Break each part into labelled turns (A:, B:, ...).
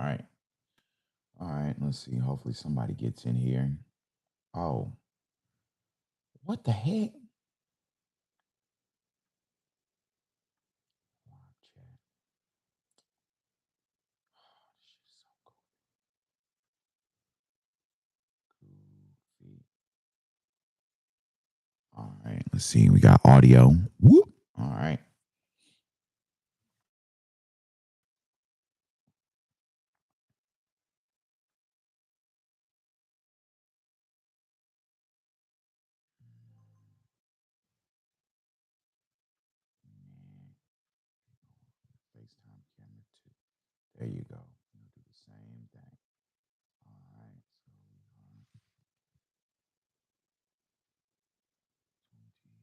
A: right. All right. Let's see. Hopefully somebody gets in here. Oh, what the heck? Live chat. Oh, this shit's so goofy. All right. Let's see. We got audio. Whoop. All right. FaceTime camera too. There you go. We'll do the same thing. All right. So we are 20 plus years DJ.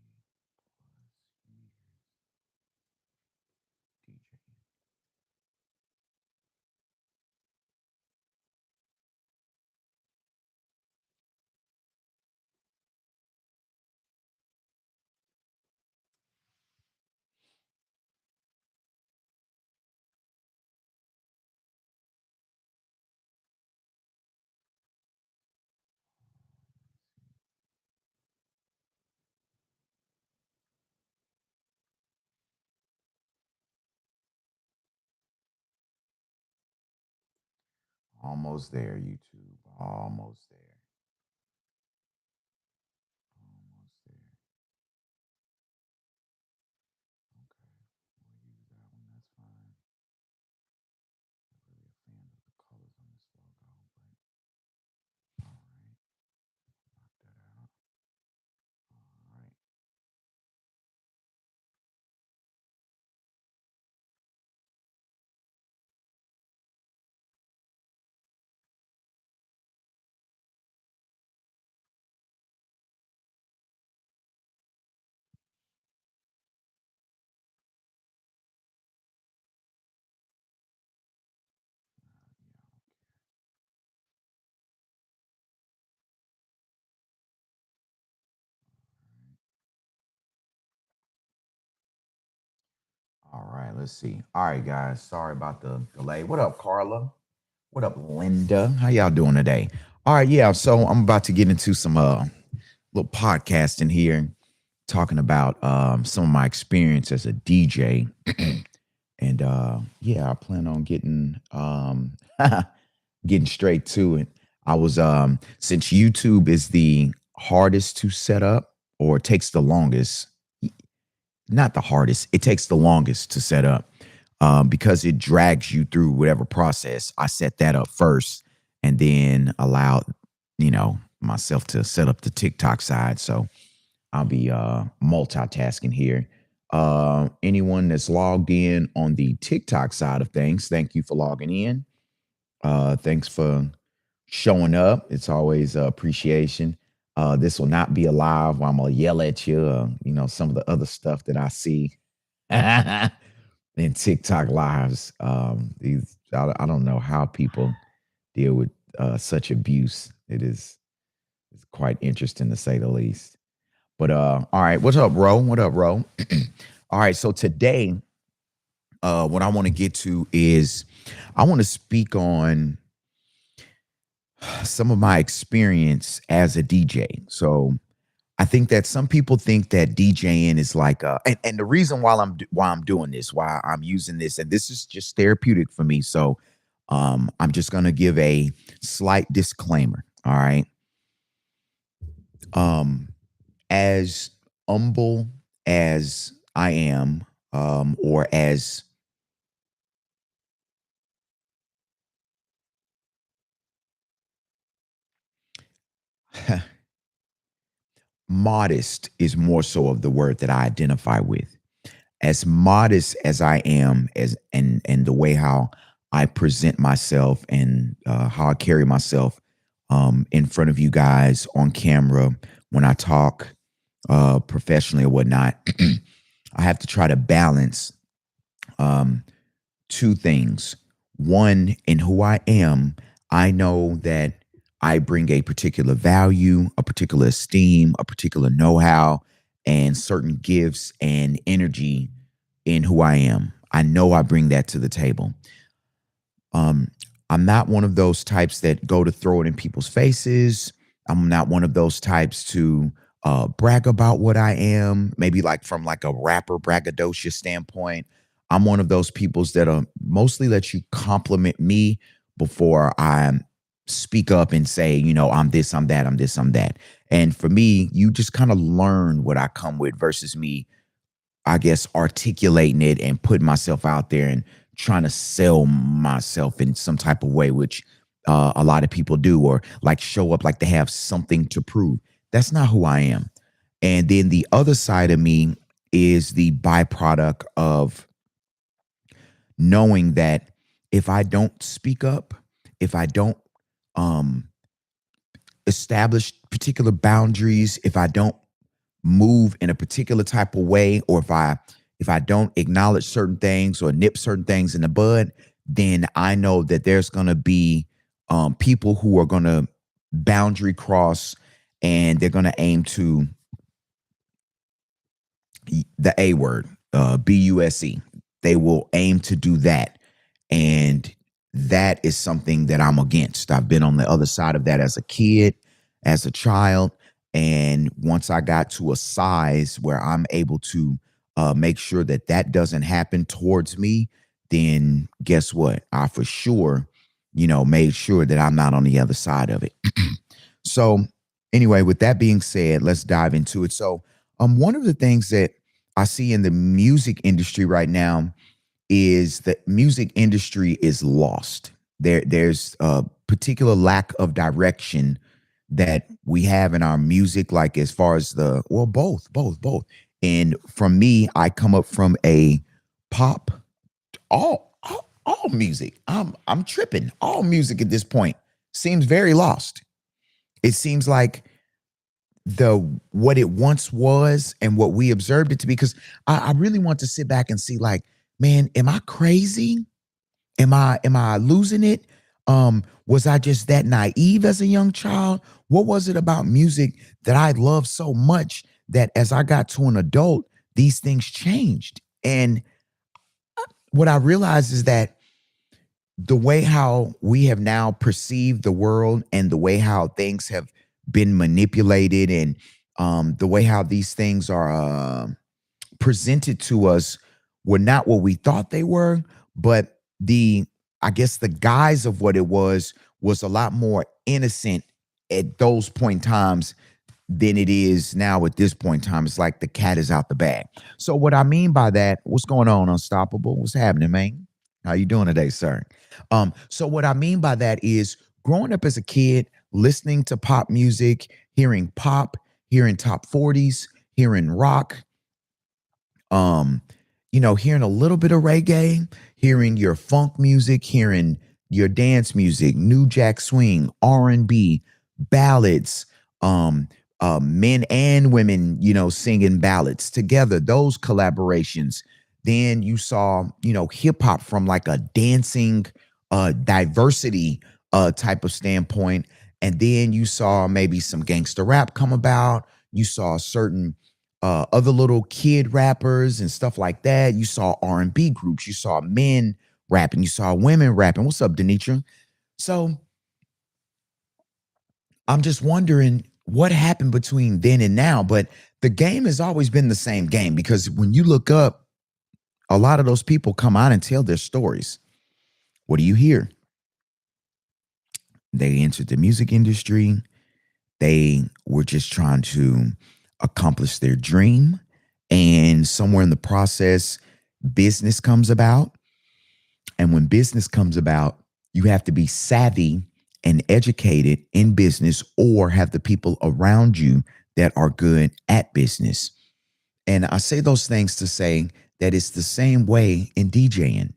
A: Almost there, YouTube. Almost there. Almost there. Okay. We'll use that one. That's fine. Not really a fan of the colors on this logo, but all right. Knock that out. All right. All right. Let's see. All right, guys. Sorry about the delay. What up, Carla? What up, Linda? How y'all doing today? All right. Yeah. So I'm about to get into some little podcasting here, talking about some of my experience as a DJ. And yeah, I plan on getting getting straight to it. I was since YouTube is the hardest to set up, or it takes the longest, not the hardest, it takes the longest to set up, because it drags you through whatever process. I set that up first and then allowed, myself to set up the TikTok side. So I'll be multitasking here. Anyone that's logged in on the TikTok side of things, thank you for logging in. Thanks for showing up. It's always appreciation. This will not be a live where I'm gonna yell at you. Some of the other stuff that I see in TikTok lives. I don't know how people deal with such abuse. It's quite interesting to say the least. But all right, what's up, Ro? What up, Ro? All right, so today, what I want to get to is I want to speak on some of my experience as a DJ. So I think that some people think that DJing is like and the reason why I'm doing this, why I'm using this, and this is just therapeutic for me. So I'm just gonna give a slight disclaimer. All right. Um, as humble as I am, or as modest is more so of the word that I identify with. As modest as I am, as and the way how I present myself and how I carry myself in front of you guys on camera when I talk professionally or whatnot, I have to try to balance um, two things. One, in who I am, I know that I bring a particular value, a particular esteem, a particular know how, and certain gifts and energy in who I am. I know I bring that to the table. Um, I'm not one of those types that go to throw it in people's faces. I'm not one of those types to brag about what I am, maybe like from like a rapper braggadocious standpoint. I'm one of those peoples that mostly let you compliment me before I speak up and say, I'm this, I'm that, I'm this, I'm that. And for me, you just kind of learn what I come with versus me, I guess, articulating it and putting myself out there and trying to sell myself in some type of way, which a lot of people do, or like show up like they have something to prove. That's not who I am. And then the other side of me is the byproduct of knowing that if I don't speak up, if I don't um, establish particular boundaries, if I don't move in a particular type of way, or if I don't acknowledge certain things or nip certain things in the bud, then I know that there's going to be people who are going to boundary cross, and they're going to aim to the A word, BUSE. They will aim to do that. And that is something that I'm against. I've been on the other side of that as a kid, as a child. And once I got to a size where I'm able to make sure that that doesn't happen towards me, then guess what? I for sure, made sure that I'm not on the other side of it. So anyway, with that being said, let's dive into it. So one of the things that I see in the music industry right now is that music industry is lost. There's a particular lack of direction that we have in our music, like as far as both. And from me, I come up from a pop, all music. I'm tripping. All music at this point seems very lost. It seems like the what it once was and what we observed it to be, because I really want to sit back and see, like, man, am I crazy? Am I losing it? Was I just that naive as a young child? What was it about music that I loved so much that as I got to an adult, these things changed? And what I realized is that the way how we have now perceived the world and the way how things have been manipulated, and the way how these things are presented to us were not what we thought they were, but I guess the guise of what it was a lot more innocent at those point times than it is now at this point in time. It's like the cat is out the bag. So what I mean by that, what's going on, Unstoppable? What's happening, man? How you doing today, sir? So what I mean by that is growing up as a kid, listening to pop music, hearing pop, hearing top 40s, hearing rock, um, hearing a little bit of reggae, hearing your funk music, hearing your dance music, new jack swing, R&B, ballads, men and women, singing ballads together, those collaborations. Then you saw, hip hop from like a dancing, diversity type of standpoint. And then you saw maybe some gangster rap come about. You saw certain other little kid rappers and stuff like that. You saw R&B groups. You saw men rapping. You saw women rapping. What's up, Denitra? So I'm just wondering what happened between then and now. But the game has always been the same game, because when you look up, a lot of those people come out and tell their stories. What do you hear? They entered the music industry. They were just trying to accomplish their dream. And somewhere in the process, business comes about. And when business comes about, you have to be savvy and educated in business, or have the people around you that are good at business. And I say those things to say that it's the same way in DJing.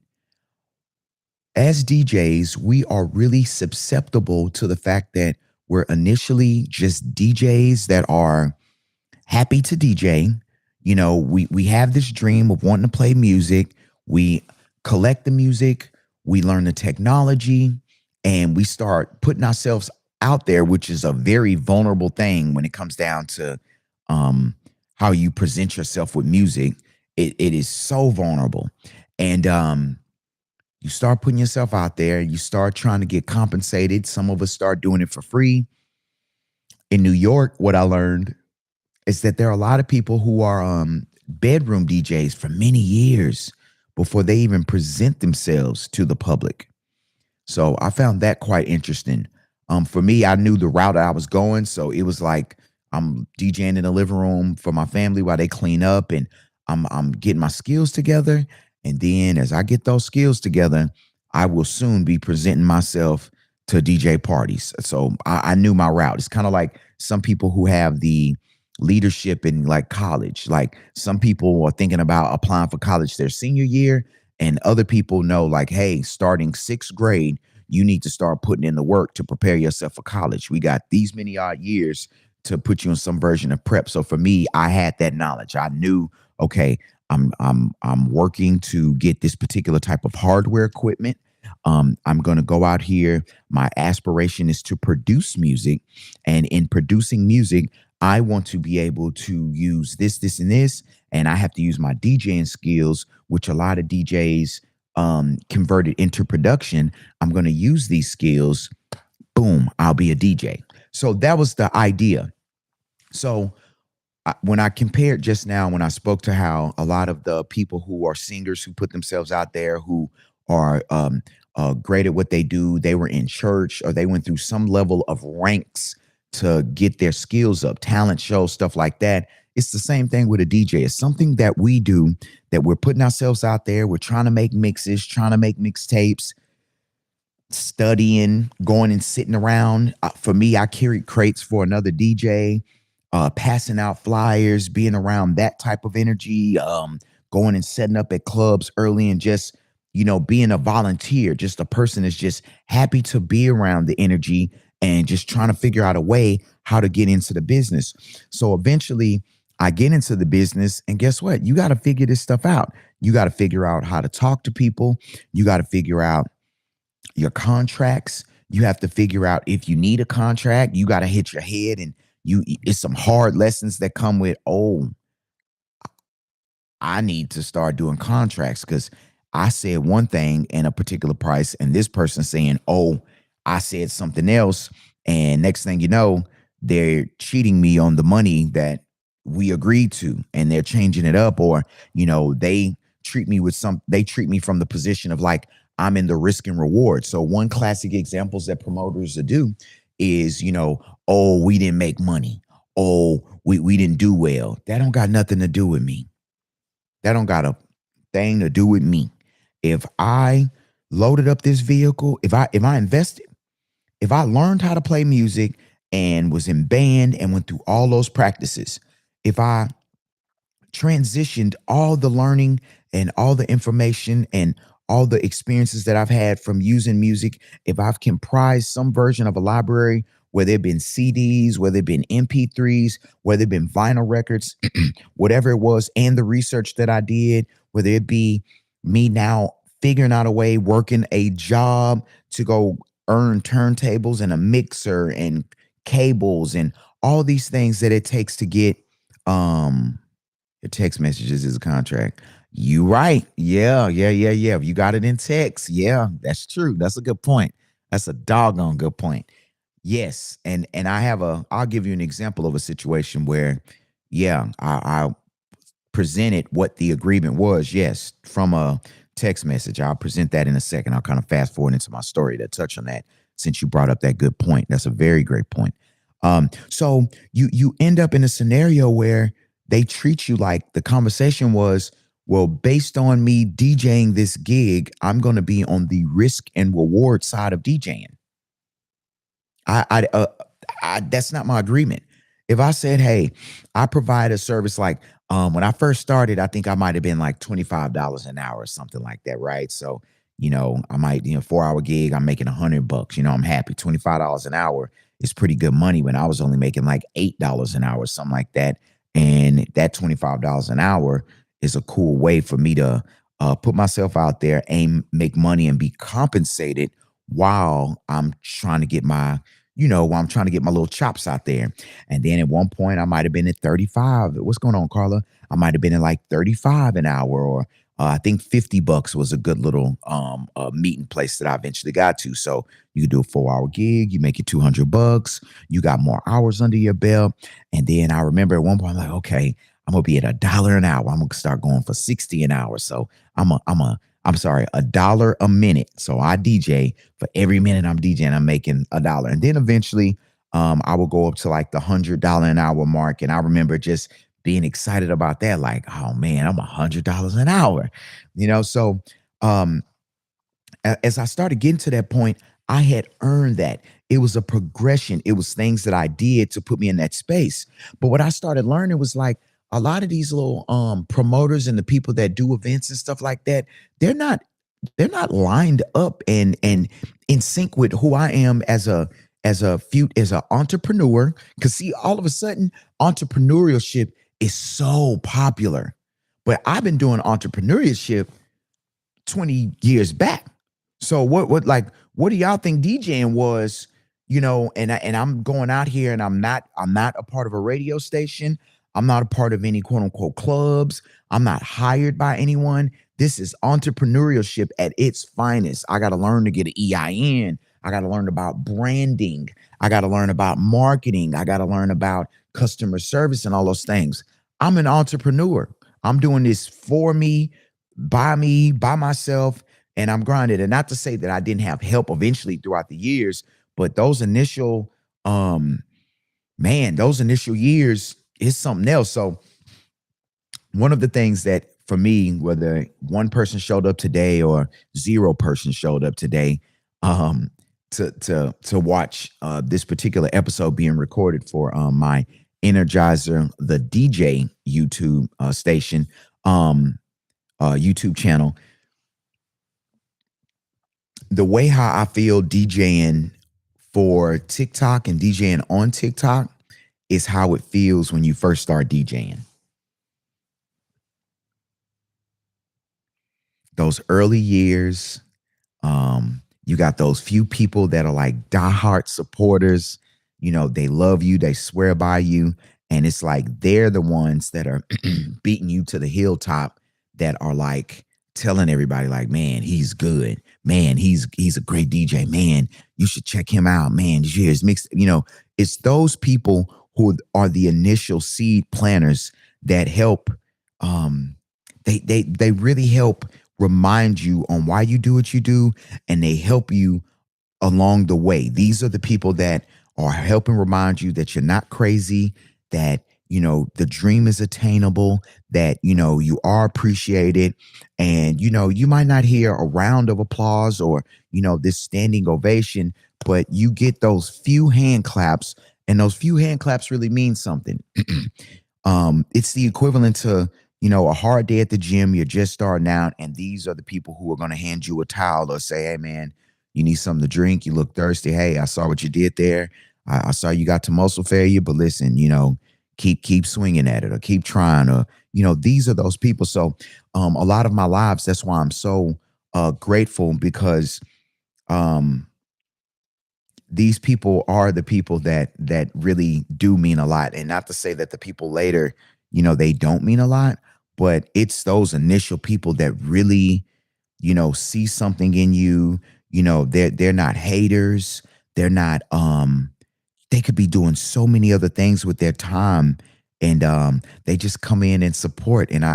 A: As DJs, we are really susceptible to the fact that we're initially just DJs that are happy to DJ. We have this dream of wanting to play music. We collect the music, we learn the technology, and we start putting ourselves out there, which is a very vulnerable thing when it comes down to how you present yourself with music. It is so vulnerable. And You start putting yourself out there, you start trying to get compensated. Some of us start doing it for free. In New York, what I learned is that there are a lot of people who are bedroom DJs for many years before they even present themselves to the public. So I found that quite interesting. For me, I knew the route I was going, so it was like I'm DJing in the living room for my family while they clean up, and I'm getting my skills together. And then as I get those skills together, I will soon be presenting myself to DJ parties. So I knew my route. It's kind of like some people who have the leadership in like college. Like some people are thinking about applying for college their senior year, and other people know, like, hey, starting sixth grade, you need to start putting in the work to prepare yourself for college. We got these many odd years to put you in some version of prep. So for me, I had that knowledge. I knew, okay, I'm working to get this particular type of hardware equipment. I'm going to go out here. My aspiration is to produce music, and in producing music, I want to be able to use this, and this, and I have to use my DJing skills, which a lot of DJs converted into production. I'm going to use these skills. Boom, I'll be a DJ. So that was the idea. So when I compared just now, when I spoke to how a lot of the people who are singers who put themselves out there, who are great at what they do, they were in church or they went through some level of ranks to get their skills up, talent shows, stuff like that. It's the same thing with a DJ. It's something that we do, that we're putting ourselves out there. We're trying to make mixes, trying to make mixtapes, studying, going and sitting around. For me, I carried crates for another DJ, passing out flyers, being around that type of energy, going and setting up at clubs early, and just, being a volunteer, just a person that's just happy to be around the energy and just trying to figure out a way how to get into the business. So eventually I get into the business, and guess what? You got to figure this stuff out. You got to figure out how to talk to people. You got to figure out your contracts. You have to figure out if you need a contract. You got to hit your head, and it's some hard lessons that come with, oh, I need to start doing contracts because I said one thing and a particular price, and this person saying, oh, I said something else. And next thing you know, they're cheating me on the money that we agreed to, and they're changing it up. Or, they treat me from the position of like, I'm in the risk and reward. So one classic examples that promoters do is, oh, we didn't make money. Oh, we didn't do well. That don't got nothing to do with me. That don't got a thing to do with me. If I loaded up this vehicle, if I invested, if I learned how to play music and was in band and went through all those practices, if I transitioned all the learning and all the information and all the experiences that I've had from using music, if I've comprised some version of a library, whether it been CDs, whether it been MP3s, whether it been vinyl records, whatever it was, and the research that I did, whether it be me now figuring out a way, working a job to go earn turntables and a mixer and cables and all these things that it takes to get your text messages is a contract. You right. Yeah. If you got it in text, yeah, that's true. That's a good point. That's a doggone good point. Yes. And I'll give you an example of a situation where, yeah, I presented what the agreement was, yes, from a text message. I'll present that in a second. I'll kind of fast forward into my story to touch on that, since you brought up that good point. That's a very great point. So you end up in a scenario where they treat you like the conversation was, well, based on me DJing this gig, I'm going to be on the risk and reward side of DJing. That's not my agreement. If I said, hey, I provide a service like, when I first started, I think I might have been like $25 an hour or something like that, right? So, I might, 4-hour gig, I'm making $100. I'm happy. $25 an hour is pretty good money when I was only making like $8 an hour, something like that. And that $25 an hour is a cool way for me to put myself out there and make money and be compensated while I'm trying to get my, while I'm trying to get my little chops out there. And then at one point I might have been at 35. What's going on, Carla? I might have been at like 35 an hour, or I think $50 was a good little meeting place that I eventually got to. So you could do a 4 hour gig, you make it $200, you got more hours under your belt. And then I remember at one point, I'm like, okay, I'm gonna be at $1 an hour. I'm gonna start going for 60 an hour. So I'm sorry, $1 a minute. So I DJ for every minute I'm DJing, I'm making $1. And then eventually I will go up to like the $100 an hour mark. And I remember just being excited about that, like, oh man, I'm $100 an hour, So um, as I started getting to that point, I had earned that. It was a progression. It was things that I did to put me in that space. But what I started learning was like a lot of these little promoters and the people that do events and stuff like that, they're not they're not lined up and in sync with who I am as an entrepreneur. Cause see, all of a sudden, entrepreneurship is so popular. But I've been doing entrepreneurship 20 years back. So what do y'all think DJing was, and I'm going out here and I'm not a part of a radio station. I'm not a part of any quote unquote clubs. I'm not hired by anyone. This is entrepreneurship at its finest. I got to learn to get an EIN. I got to learn about branding. I got to learn about marketing. I got to learn about customer service and all those things. I'm an entrepreneur. I'm doing this for me, by myself, and I'm grinding. And not to say that I didn't have help eventually throughout the years, but those initial years is something else. So one of the things that for me, whether one person showed up today or zero person showed up today, um, to watch this particular episode being recorded for my Energizer, the DJ YouTube station, YouTube channel. The way how I feel DJing for TikTok and DJing on TikTok is how it feels when you first start DJing. Those early years, you got those few people that are like diehard supporters. They love you, they swear by you, and it's like they're the ones that are beating you to the hilltop, that are like telling everybody, like, man, he's good. Man, he's a great DJ. Man, you should check him out. Man, did you hear his mix? It's those people who are the initial seed planters that help. They really help remind you on why you do what you do, and they help you along the way. These are the people that are helping remind you that you're not crazy, that the dream is attainable, that you are appreciated, and you might not hear a round of applause or this standing ovation, but you get those few hand claps, and those few hand claps really mean something. It's the equivalent to a hard day at the gym. You're just starting out, and these are the people who are going to hand you a towel or say, hey man, you need something to drink, you look thirsty, hey, I saw what you did there. I saw you got to muscle failure, but listen, keep swinging at it, or keep trying, or these are those people. So a lot of my lives, that's why I'm so grateful, because these people are the people that really do mean a lot. And not to say that the people later, they don't mean a lot, but it's those initial people that really, see something in you. They're not haters. They're not they could be doing so many other things with their time, and they just come in and support. And I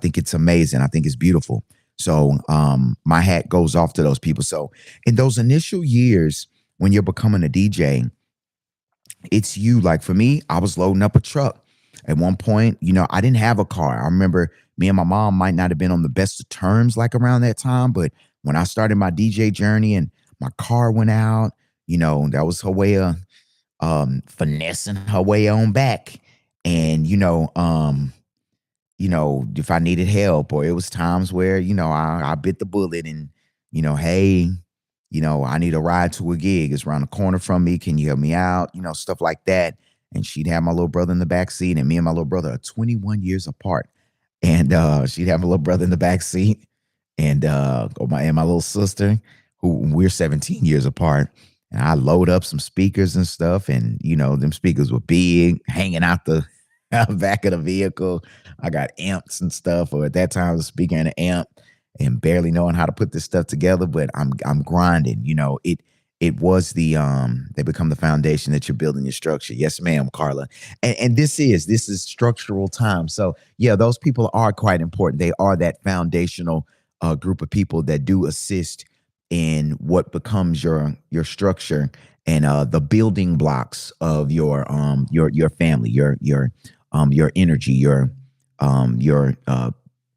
A: think it's amazing. I think it's beautiful. So my hat goes off to those people. So in those initial years when you're becoming a DJ, it's you. Like for me, I was loading up a truck. At one point, I didn't have a car. I remember me and my mom might not have been on the best of terms like around that time, but when I started my DJ journey and my car went out, that was her way of finessing her way on back. And if I needed help, or it was times where, I bit the bullet and, hey, I need a ride to a gig. It's around the corner from me. Can you help me out? Stuff like that. And she'd have my little brother in the back seat, and me and my little brother are 21 years apart. And she'd have my little brother in the back seat, and my little sister, who we're 17 years apart. And I load up some speakers and stuff, and them speakers were big, hanging out the back of the vehicle. I got amps and stuff, or at that time I was speaking in an amp and barely knowing how to put this stuff together, but I'm grinding. It was they become the foundation that you're building your structure. Yes, ma'am, Carla. And this is structural time. So yeah, those people are quite important. They are that foundational group of people that do assist in what becomes your structure and the building blocks of your family, your energy, your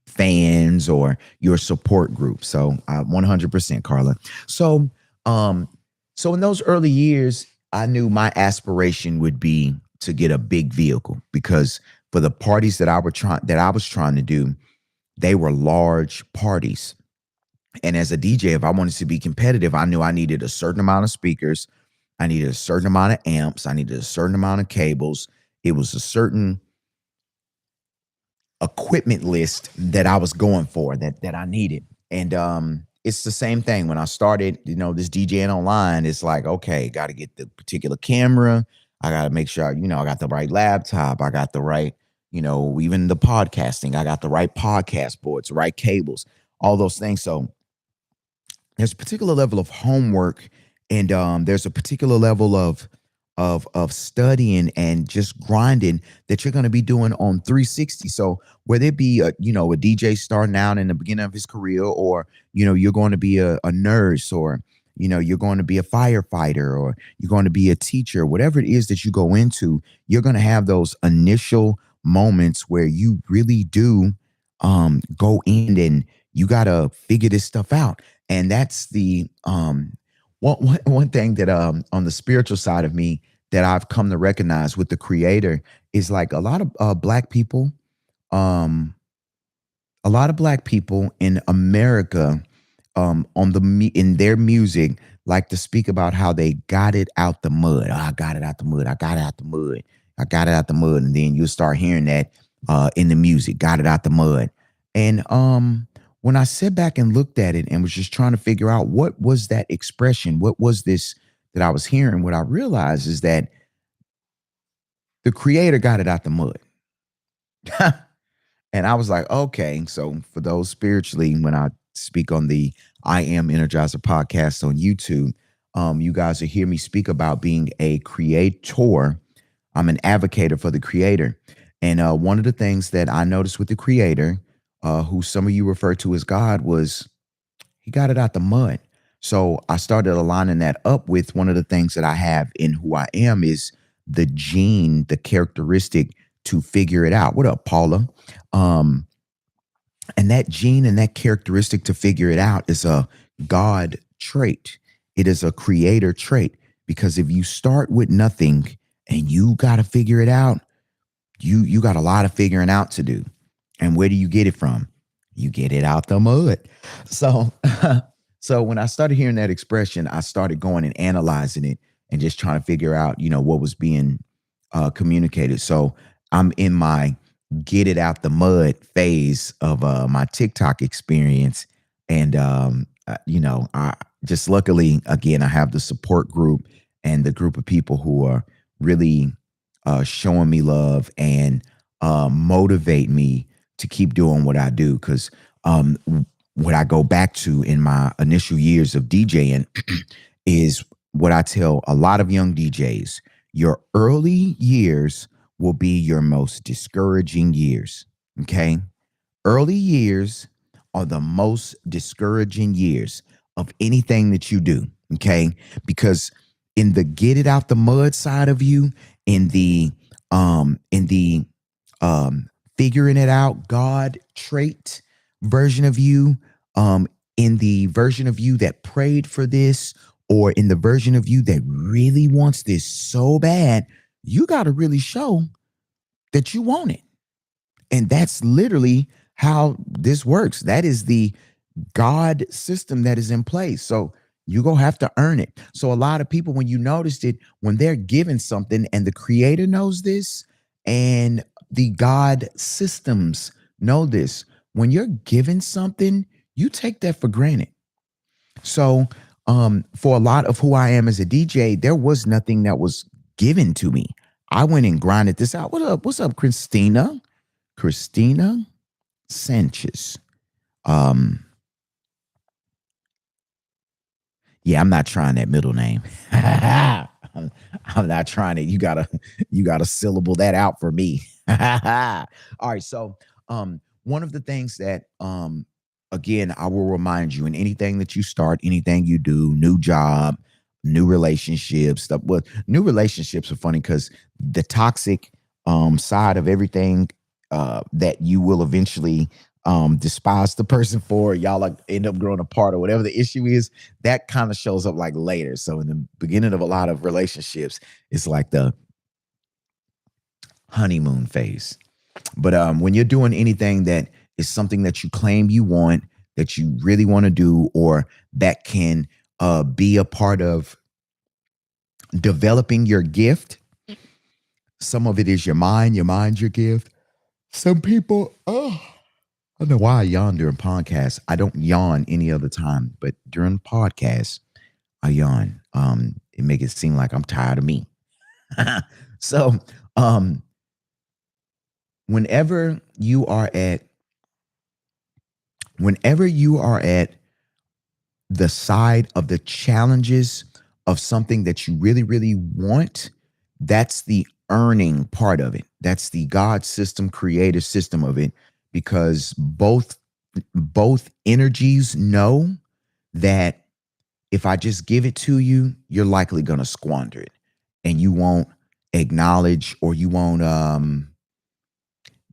A: fans or your support group. So 100%, Carla. So um so in those early years, I knew my aspiration would be to get a big vehicle because for the parties that I was trying to do, they were large parties. And as a DJ, if I wanted to be competitive, I knew I needed a certain amount of speakers, I needed a certain amount of amps, I needed a certain amount of cables. It was a certain equipment list that I was going for that I needed. And it's the same thing when I started, this DJing online. It's like, okay, got to get the particular camera. I got to make sure, I got the right laptop. I got the right, even the podcasting. I got the right podcast boards, right cables, all those things. So there's a particular level of homework and there's a particular level of studying and just grinding that you're going to be doing on 360. So whether it be a DJ starting out in the beginning of his career, or you're going to be a nurse, or you're going to be a firefighter, or you're going to be a teacher, whatever it is that you go into, you're going to have those initial moments where you really do go in and you got to figure this stuff out. And that's the one thing that on the spiritual side of me that I've come to recognize with the creator is like um a lot of black people in America in their music like to speak about how they got it out the mud. "Oh, I got it out the mud. I got it out the mud. I got it out the mud." And then you'll start hearing that in the music, "Got it out the mud." And when I sat back and looked at it and was just trying to figure out what was that expression, what was this that I was hearing, what I realized is that the creator got it out the mud. And I was like, okay. So for those spiritually, when I speak on the I Am Energizer podcast on YouTube, you guys will hear me speak about being a creator. I'm an advocate for the creator. And one of the things that I noticed with the creator, who some of you refer to as God, was he got it out the mud. So I started aligning that up with one of the things that I have in who I am is the gene, the characteristic to figure it out. What up, Paula? Um, and that gene and that characteristic to figure it out is a God trait. It is a creator trait. Because if you start with nothing and you got to figure it out, you got a lot of figuring out to do. And where do you get it from? You get it out the mud. So so when I started hearing that expression, I started going and analyzing it and just trying to figure out, what was being communicated. So I'm in my get it out the mud phase of my TikTok experience. And I just luckily again I have the support group and the group of people who are really showing me love and motivate me to keep doing what I do. Because what I go back to in my initial years of DJing is what I tell a lot of young DJs: your early years will be your most discouraging years. Okay. Early years are the most discouraging years of anything that you do. Okay. Because in the get it out the mud side of you, in the um figuring it out God trait version of you, in the version of you that prayed for this, or in the version of you that really wants this so bad, you got to really show that you want it. And that's literally how this works. That is the God system that is in place. So you're going to have to earn it. So a lot of people, when you noticed it, when they're given something and the creator knows this and the God systems know this, when you're given something, you take that for granted. So for a lot of who I am as a DJ, there was nothing that was given to me. I went and grinded this out. What up? What's up, Christina? Christina Sanchez. Um, yeah, I'm not trying that middle name. I'm not trying it. You gotta syllable that out for me. All right. So one of the things that again I will remind you in anything that you start, anything you do, new job, new relationships, stuff. Well, new relationships are funny because the toxic side of everything that you will eventually despise the person for, y'all like end up growing apart or whatever the issue is, that kind of shows up like later. So in the beginning of a lot of relationships, it's like the honeymoon phase. But when you're doing anything that is something that you claim you want, that you really want to do, or that can be a part of developing your gift, some of it is your mind, your gift. Some people, I don't know why I yawn during podcasts. I don't yawn any other time, but during podcasts, I yawn. It make it seem like I'm tired of me. So, um, whenever you are at, whenever you are at the side of the challenges of something that you really, really want, that's the earning part of it. That's the God system, creative system of it, because both energies know that if I just give it to you, you're likely going to squander it, and you won't acknowledge, or you won't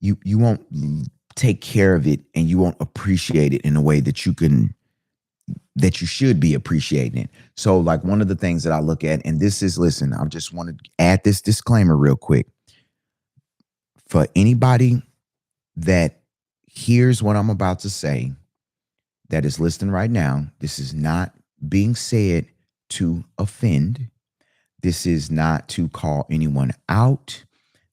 A: you won't take care of it, and you won't appreciate it in a way that you should be appreciating it. So like one of the things that I look at, and this is, listen, I just want to add this disclaimer real quick for anybody that hears what I'm about to say, that is listening right now. This is not being said to offend. This is not to call anyone out.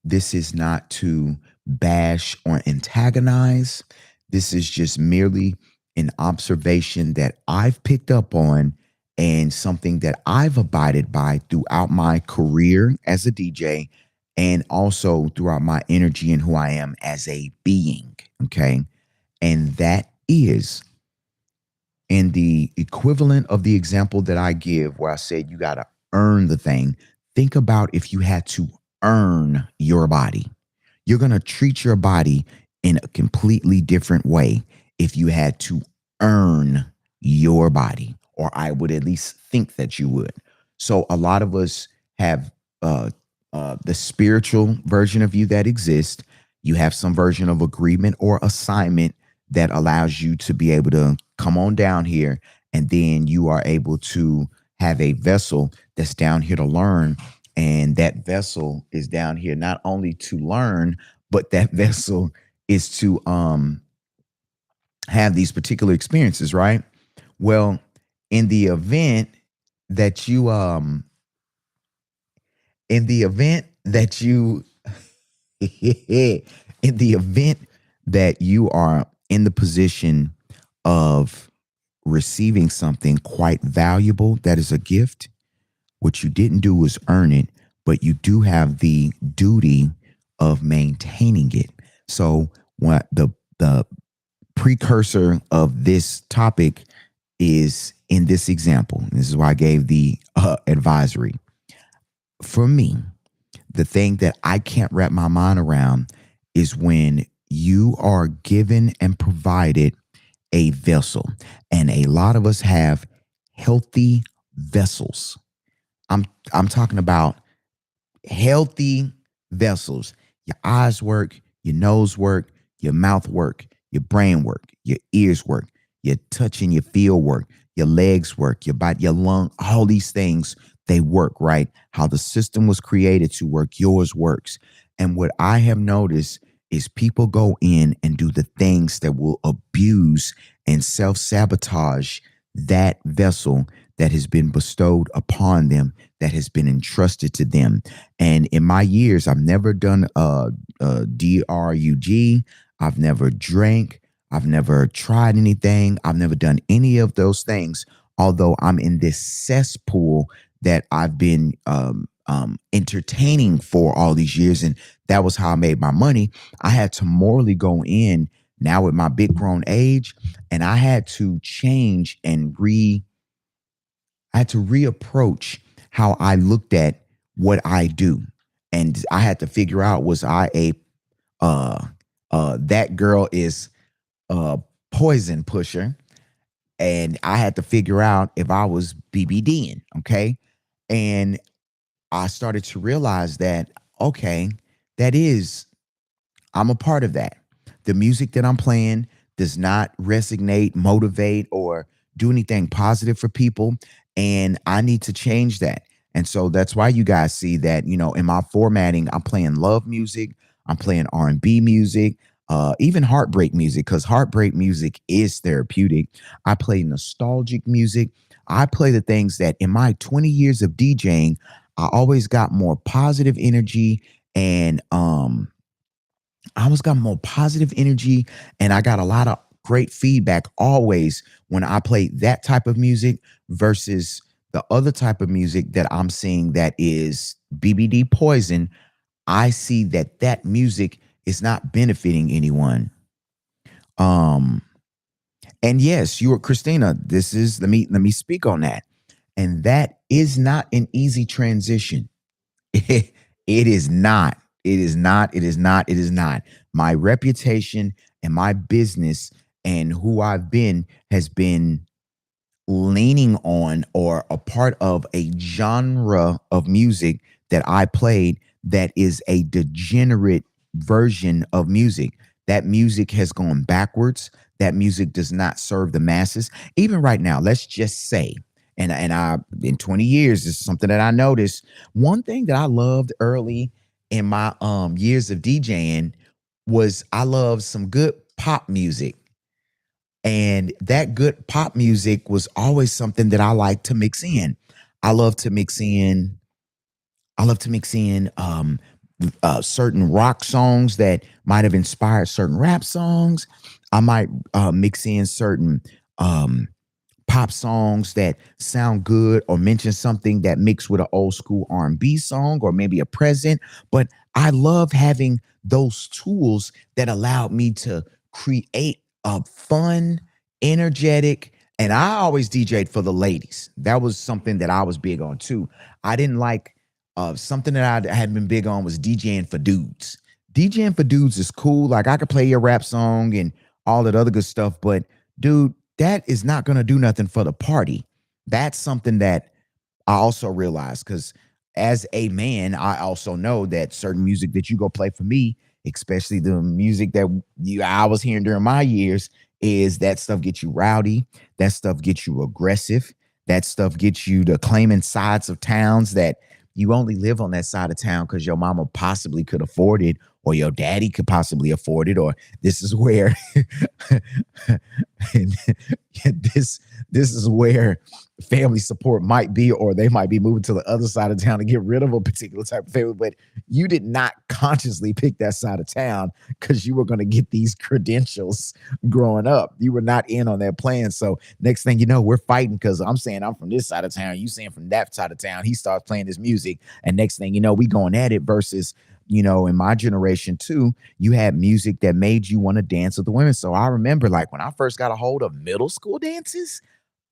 A: This is not to bash or antagonize. This is just merely an observation that I've picked up on, and something that I've abided by throughout my career as a DJ, and also throughout my energy and who I am as a being. Okay. And that is, in the equivalent of the example that I give, where I said you got to earn the thing. Think about if you had to earn your body. You're going to treat your body in a completely different way if you had to earn your body, or I would at least think that you would. So a lot of us have the spiritual version of you that exists. You have some version of agreement or assignment that allows you to be able to come on down here, and then you are able to have a vessel that's down here to learn. And that vessel is down here not only to learn, but that vessel is to have these particular experiences, right? Well, in the event that you in the event that you in the event that you are in the position of receiving something quite valuable that is a gift, what you didn't do was earn it, but you do have the duty of maintaining it. So what the precursor of this topic is in this example. This is why I gave the advisory. For me, the thing that I can't wrap my mind around is when you are given and provided a vessel, and a lot of us have healthy vessels. I'm talking about healthy vessels. Your eyes work, your nose work, your mouth work, your brain work, your ears work, your touch and your feel work, your legs work, your body, your lung, all these things, they work, right? How the system was created to work, yours works. And what I have noticed is people go in and do the things that will abuse and self-sabotage that vessel that has been bestowed upon them, that has been entrusted to them. And in my years, I've never done a DRUG. I've never drank. I've never tried anything. I've never done any of those things. Although I'm in this cesspool that I've been entertaining for all these years, and that was how I made my money. I had to morally go in now with my big grown age, and I had to change and I had to reapproach how I looked at what I do. And I had to figure out, was I a uh that girl is a poison pusher, and I had to figure out if I was BBDing, okay? And I started to realize that, okay, that is, I'm a part of that. The music that I'm playing does not resonate, motivate, or do anything positive for people. And I need to change that. And so that's why you guys see that, in my formatting, I'm playing love music, I'm playing R&B music, even heartbreak music, because heartbreak music is therapeutic. I play nostalgic music. I play the things that in my 20 years of DJing, I always got more positive energy, and I always got more positive energy, and I got a lot of great feedback always when I play that type of music versus the other type of music that I'm seeing that is BBD poison. I see that that music is not benefiting anyone. Um, and yes, you were Christina. This is let me speak on that. And that is not an easy transition. It is not. It is not. It is not. It is not. My reputation and my business and who I've been has been leaning on or a part of a genre of music that I played that is a degenerate version of music. That music has gone backwards. That music does not serve the masses. Even right now, let's just say, and I in 20 years, this is something that I noticed. One thing that I loved early in my years of DJing was I loved some good pop music. And that good pop music was always something that I like to mix in. I love to mix in, I love to mix in certain rock songs that might have inspired certain rap songs. I might mix in certain um, pop songs that sound good or mention something that mixed with an old school R&B song or maybe a present. But I love having those tools that allowed me to create a fun, energetic, and I always DJ'd for the ladies. That was something that I was big on too. I didn't like something that I had been big on was DJing for dudes. DJing for dudes is cool. Like I could play your rap song and all that other good stuff, but dude, that is not going to do nothing for the party. That's something that I also realize, because as a man, I also know that certain music that you go play for me, especially the music that I was hearing during my years, is that stuff gets you rowdy, that stuff gets you aggressive, that stuff gets you to claiming sides of towns that you only live on that side of town because your mama possibly could afford it, or your daddy could possibly afford it, or this is where and this is where family support might be, or they might be moving to the other side of town to get rid of a particular type of family. But you did not consciously pick that side of town because you were going to get these credentials growing up. You were not in on that plan. So next thing you know, we're fighting because I'm saying I'm from this side of town, you saying from that side of town. He starts playing this music, and next thing you know, we going at it. Versus, in my generation too, you had music that made you want to dance with the women. So I remember, like, when I first got a hold of middle school dances,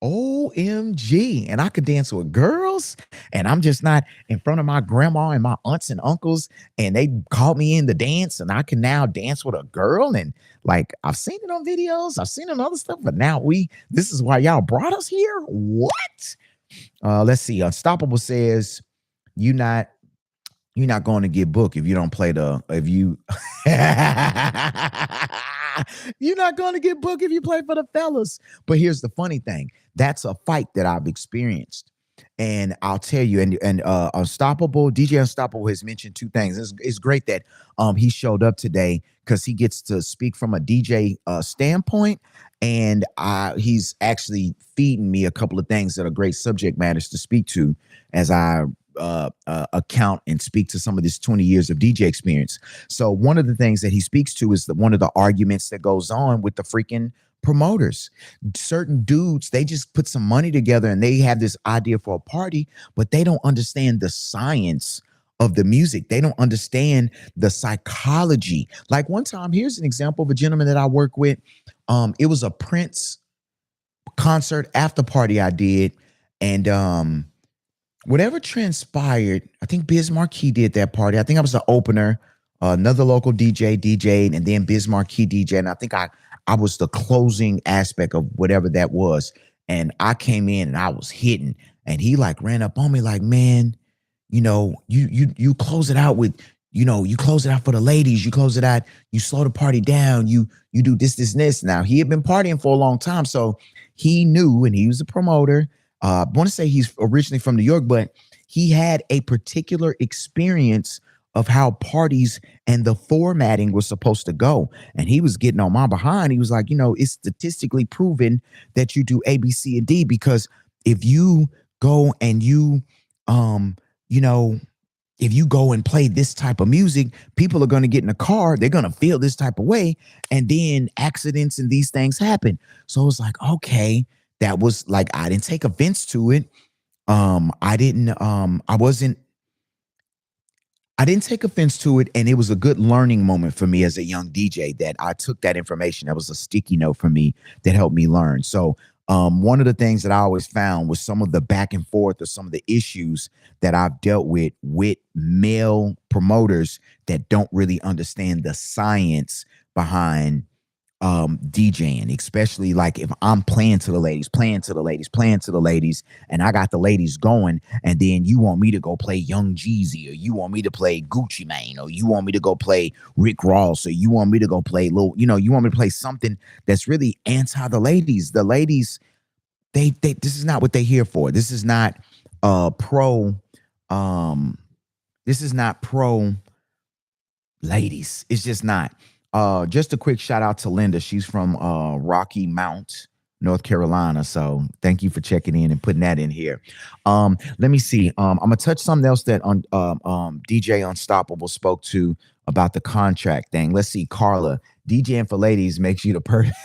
A: OMG. And I could dance with girls, and I'm just not in front of my grandma and my aunts and uncles, and they called me in to dance, and I can now dance with a girl. And like, I've seen it on videos, I've seen it on other stuff, but now this is why y'all brought us here. What? Let's see. Unstoppable says, you not you're not going to get booked if you don't play the if you you're not going to get booked if you play for the fellas. But here's the funny thing. That's a fight that I've experienced. And I'll tell you, and Unstoppable, DJ Unstoppable has mentioned two things. It's great that he showed up today because he gets to speak from a DJ standpoint. And he's actually feeding me a couple of things that are great subject matters to speak to as I account and speak to some of this 20 years of DJ experience. So one of the things that he speaks to is one of the arguments that goes on with the freaking promoters. Certain dudes, they just put some money together and they have this idea for a party, but they don't understand the science of the music. They don't understand the psychology. Like one time, here's an example of a gentleman that I work with. It was a Prince concert after party I did, and whatever transpired, I think Biz Marquee did that party. I think I was the opener. Another local DJ DJ'd, and then Biz Marquee DJ. And I think I was the closing aspect of whatever that was. And I came in and I was hitting. And he like ran up on me like, man, you close it out with, you close it out for the ladies. You close it out. You slow the party down. You do this, and this. Now he had been partying for a long time, so he knew, and he was a promoter. I want to say he's originally from New York, but he had a particular experience of how parties and the formatting was supposed to go. And he was getting on my behind. He was like, it's statistically proven that you do A, B, C, and D, because if you go and you know, if you go and play this type of music, people are going to get in the car. They're going to feel this type of way. And then accidents and these things happen. So it's like, okay, that was like, I didn't take offense to it. I didn't take offense to it, and it was a good learning moment for me as a young DJ that I took that information. That was a sticky note for me that helped me learn. So one of the things that I always found was some of the back and forth or some of the issues that I've dealt with male promoters that don't really understand the science behind DJing, especially like if I'm playing to the ladies, and I got the ladies going, and then you want me to go play Young Jeezy, or you want me to play Gucci Mane, or you want me to go play Rick Ross, or you want me to go play you want me to play something that's really anti the ladies. The ladies, they this is not what they're here for. This is not pro this is not pro ladies. It's just not. Just a quick shout out to Linda. She's from Rocky Mount, North Carolina. So thank you for checking in and putting that in here. Let me see. I'm gonna touch something else that DJ Unstoppable spoke to about the contract thing. Let's see, Carla. DJing for ladies makes you the perfect.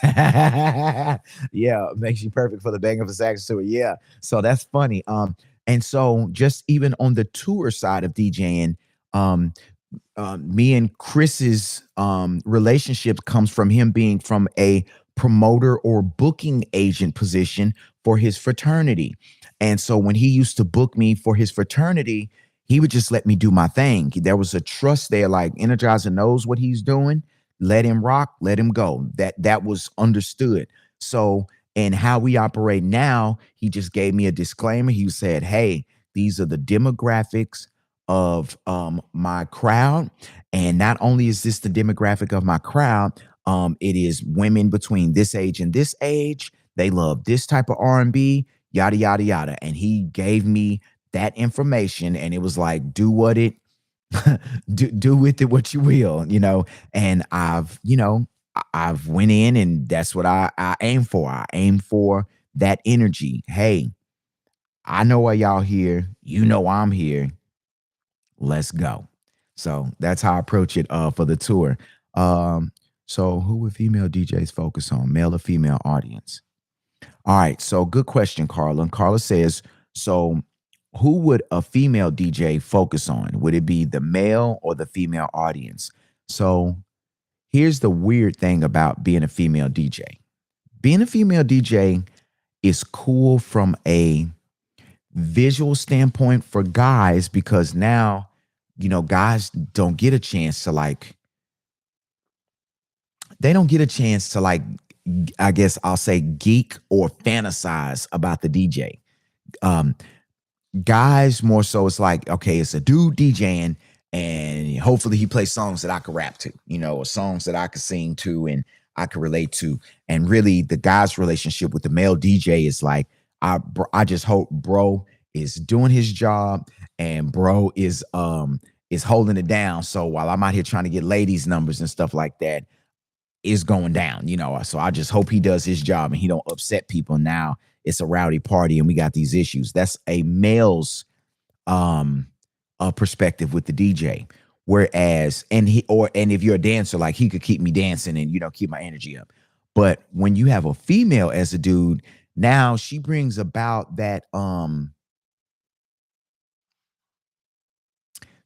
A: Yeah, makes you perfect for the Bang of a Sax tour. Yeah, so that's funny. And so just even on the tour side of DJing, me and Chris's relationship comes from him being from a promoter or booking agent position for his fraternity. And so when he used to book me for his fraternity, he would just let me do my thing. There was a trust there, like Energizer knows what he's doing. Let him rock, let him go. That was understood. So, and how we operate now, he just gave me a disclaimer. He said, hey, these are the demographics of my crowd. And not only is this the demographic of my crowd, it is women between this age and this age. They love this type of R&B, yada, yada, yada. And he gave me that information, and it was like, do what it do with it what you will, and I've went in, and that's what I aim for. I aim for that energy. Hey, I know why y'all here. I'm here. Let's go. So that's how I approach it for the tour. So who would female DJs focus on, male or female audience? All right, so good question, Carla. And Carla says, so who would a female DJ focus on? Would it be the male or the female audience? So here's the weird thing about being a female DJ. Being a female DJ is cool from a visual standpoint for guys, because now, guys don't get a chance to I guess I'll say geek or fantasize about the DJ. Guys more so, it's like, okay, it's a dude DJing, and hopefully he plays songs that I could rap to, or songs that I could sing to and I could relate to. And really the guy's relationship with the male DJ is like, I just hope bro is doing his job, and bro is holding it down. So while I'm out here trying to get ladies numbers and stuff like that, is going down, So I just hope he does his job and he don't upset people. Now it's a rowdy party and we got these issues. That's a male's perspective with the DJ. Whereas, and if you're a dancer, like he could keep me dancing and keep my energy up. But when you have a female as a dude, now she brings about that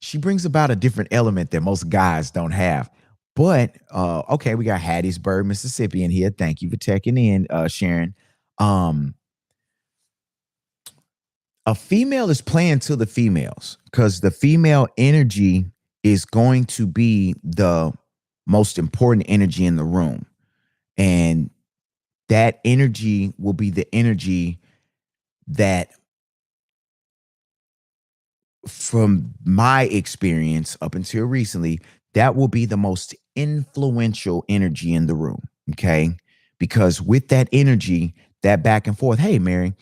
A: she brings about a different element that most guys don't have. But okay, we got Hattiesburg, Mississippi in here. Thank you for checking in, Sharon. Um, a female is playing to the females because the female energy is going to be the most important energy in the room. And that energy will be the energy that, from my experience up until recently, that will be the most influential energy in the room. Okay. Because with that energy, that back and forth, hey, Mary,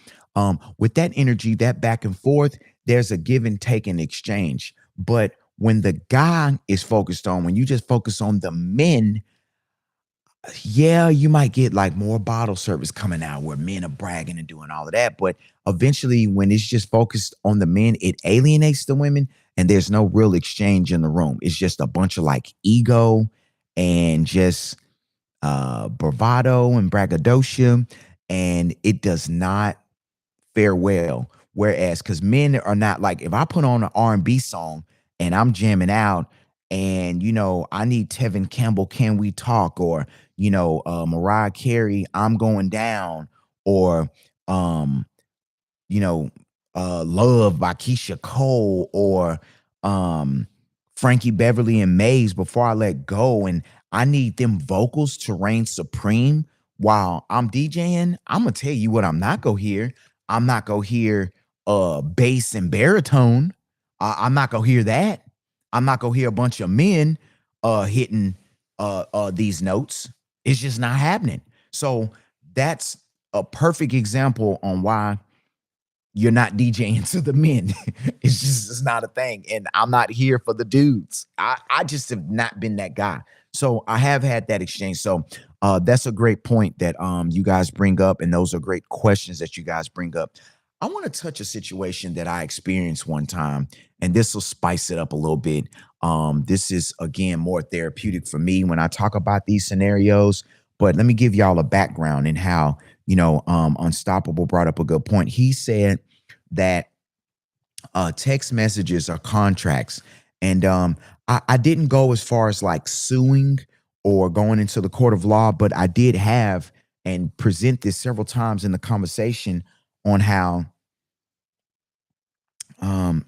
A: with that energy, that back and forth, there's a give and take and exchange. But when the guy is focused on, when you just focus on the men, yeah, you might get like more bottle service coming out where men are bragging and doing all of that. But eventually, when it's just focused on the men, it alienates the women and there's no real exchange in the room. It's just a bunch of like ego and just bravado and braggadocio. And it does not fare well. Whereas, because men are not like, if I put on an R&B song and I'm jamming out, and I need Tevin Campbell, Can We Talk? Or Mariah Carey, I'm Going Down, or um you know, Love by Keisha Cole, or um, Frankie Beverly and Maze, Before I Let Go. And I need them vocals to reign supreme while I'm DJing. I'm gonna tell you what I'm not gonna hear. I'm not gonna hear bass and baritone. I'm not gonna hear that. I'm not gonna hear a bunch of men hitting these notes. It's just not happening. So that's a perfect example on why you're not DJing to the men. It's not a thing. And I'm not here for the dudes. I just have not been that guy. So I have had that exchange. So that's a great point that you guys bring up. And those are great questions that you guys bring up. I want to touch a situation that I experienced one time, and this will spice it up a little bit. This is again more therapeutic for me when I talk about these scenarios. But let me give y'all a background in how Unstoppable brought up a good point. He said that text messages are contracts. And I didn't go as far as like suing or going into the court of law, but I did have and present this several times in the conversation on how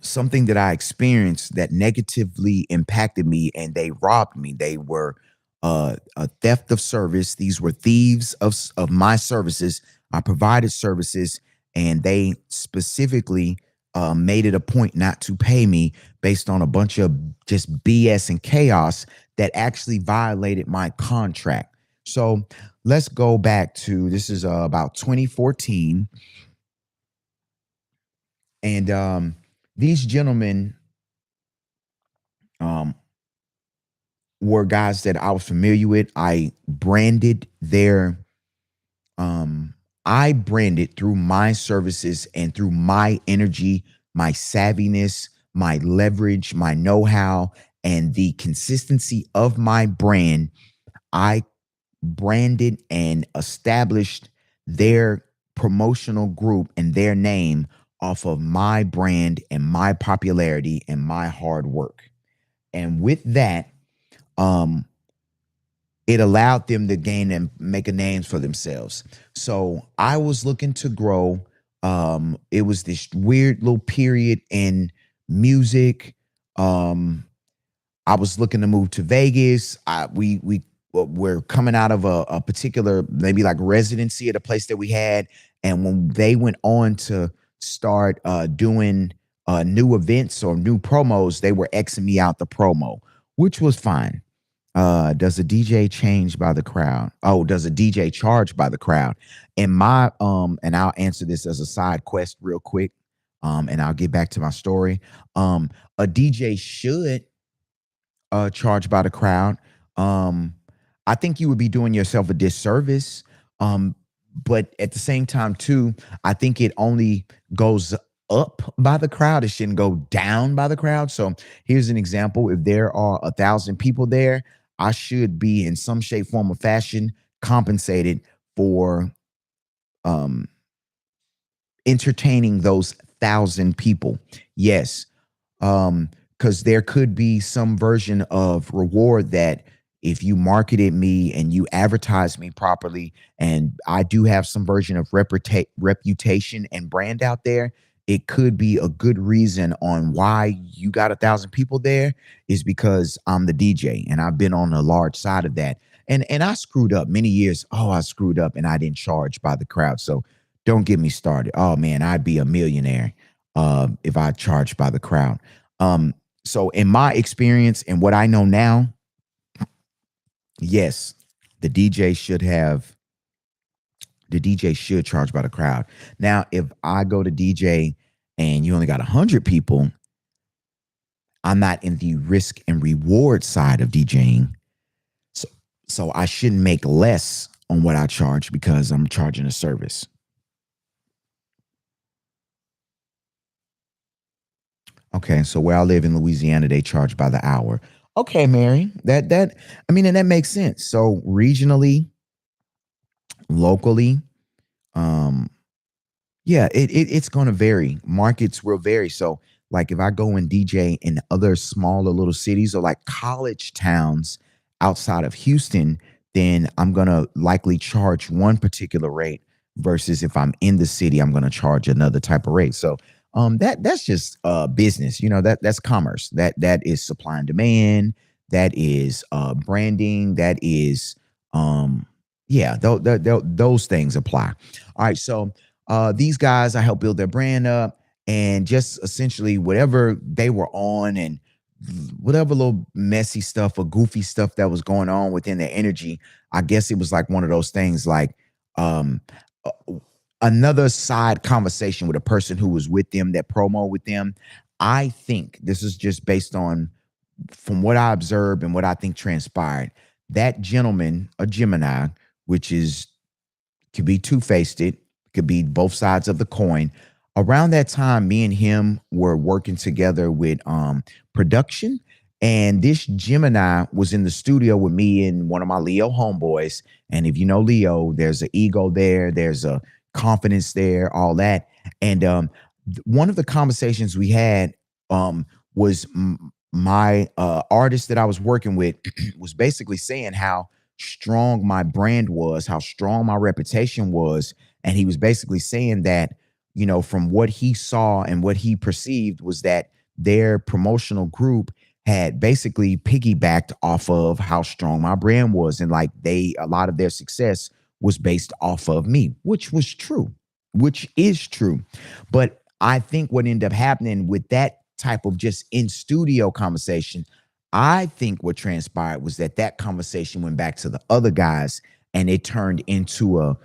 A: something that I experienced that negatively impacted me, and they robbed me. They were a theft of service. These were thieves of my services. I provided services, and they specifically made it a point not to pay me based on a bunch of just BS and chaos that actually violated my contract. So let's go back to, this is about 2014. And these gentlemen um, were guys that I was familiar with. Um, I branded through my services and through my energy, my savviness, my leverage, my know-how, and the consistency of my brand. I branded and established their promotional group and their name off of my brand and my popularity and my hard work. And with that, um, it allowed them to gain and make a names for themselves. So I was looking to grow. It was this weird little period in music. Um, I was looking to move to Vegas. We were coming out of a particular maybe like residency at a place that we had, and when they went on to start doing new events or new promos, they were Xing me out the promo, which was fine. Does a DJ change by the crowd? Oh, does a DJ charge by the crowd? And and I'll answer this as a side quest real quick. And I'll get back to my story. A DJ should charged by the crowd. Um, I think you would be doing yourself a disservice. Um, but at the same time, too, I think it only goes up by the crowd. It shouldn't go down by the crowd. So here's an example. If there are 1,000 people there, I should be in some shape, form, or fashion compensated for um, entertaining those 1,000 people. Yes, because there could be some version of reward that if you marketed me and you advertised me properly, and I do have some version of reputation and brand out there, it could be a good reason on why you got 1,000 people there is because I'm the DJ and I've been on the large side of that. And I screwed up many years. Oh, I screwed up and I didn't charge by the crowd. So don't get me started. Oh man, I'd be a millionaire if I charged by the crowd. Um, so in my experience and what I know now, yes, the DJ should have the DJ should charge by the crowd. Now, if I go to DJ and you only got 100 people, I'm not in the risk and reward side of DJing. So, so I shouldn't make less on what I charge because I'm charging a service. Okay, so where I live in Louisiana, they charge by the hour. Okay, Mary, that I mean, and that makes sense. So regionally, locally, um, yeah, it's going to vary. Markets will vary. So, like if I go and DJ in other smaller little cities or like college towns outside of Houston, then I'm going to likely charge one particular rate versus if I'm in the city, I'm going to charge another type of rate. So, that's just business. You know, that's commerce. That is supply and demand. That is branding. That is yeah, those things apply. All right, so these guys, I helped build their brand up and just essentially whatever they were on and whatever little messy stuff or goofy stuff that was going on within their energy. I guess it was like one of those things like um, uh, another side conversation with a person who was with them that promo with them. I think this is just based on from what I observed and what I think transpired. That gentleman, a Gemini, which is could be two-faced, it could be both sides of the coin. Around that time, me and him were working together with production. And this Gemini was in the studio with me and one of my Leo homeboys. And if you know Leo, there's an ego there, there's a confidence there, all that. And one of the conversations we had was my artist that I was working with was basically saying how strong my brand was, how strong my reputation was. And he was basically saying that, you know, from what he saw and what he perceived was that their promotional group had basically piggybacked off of how strong my brand was. And like a lot of their success was based off of me, which was true, which is true. But I think what ended up happening with that type of just in studio conversation, I think what transpired was that that conversation went back to the other guys and it turned into a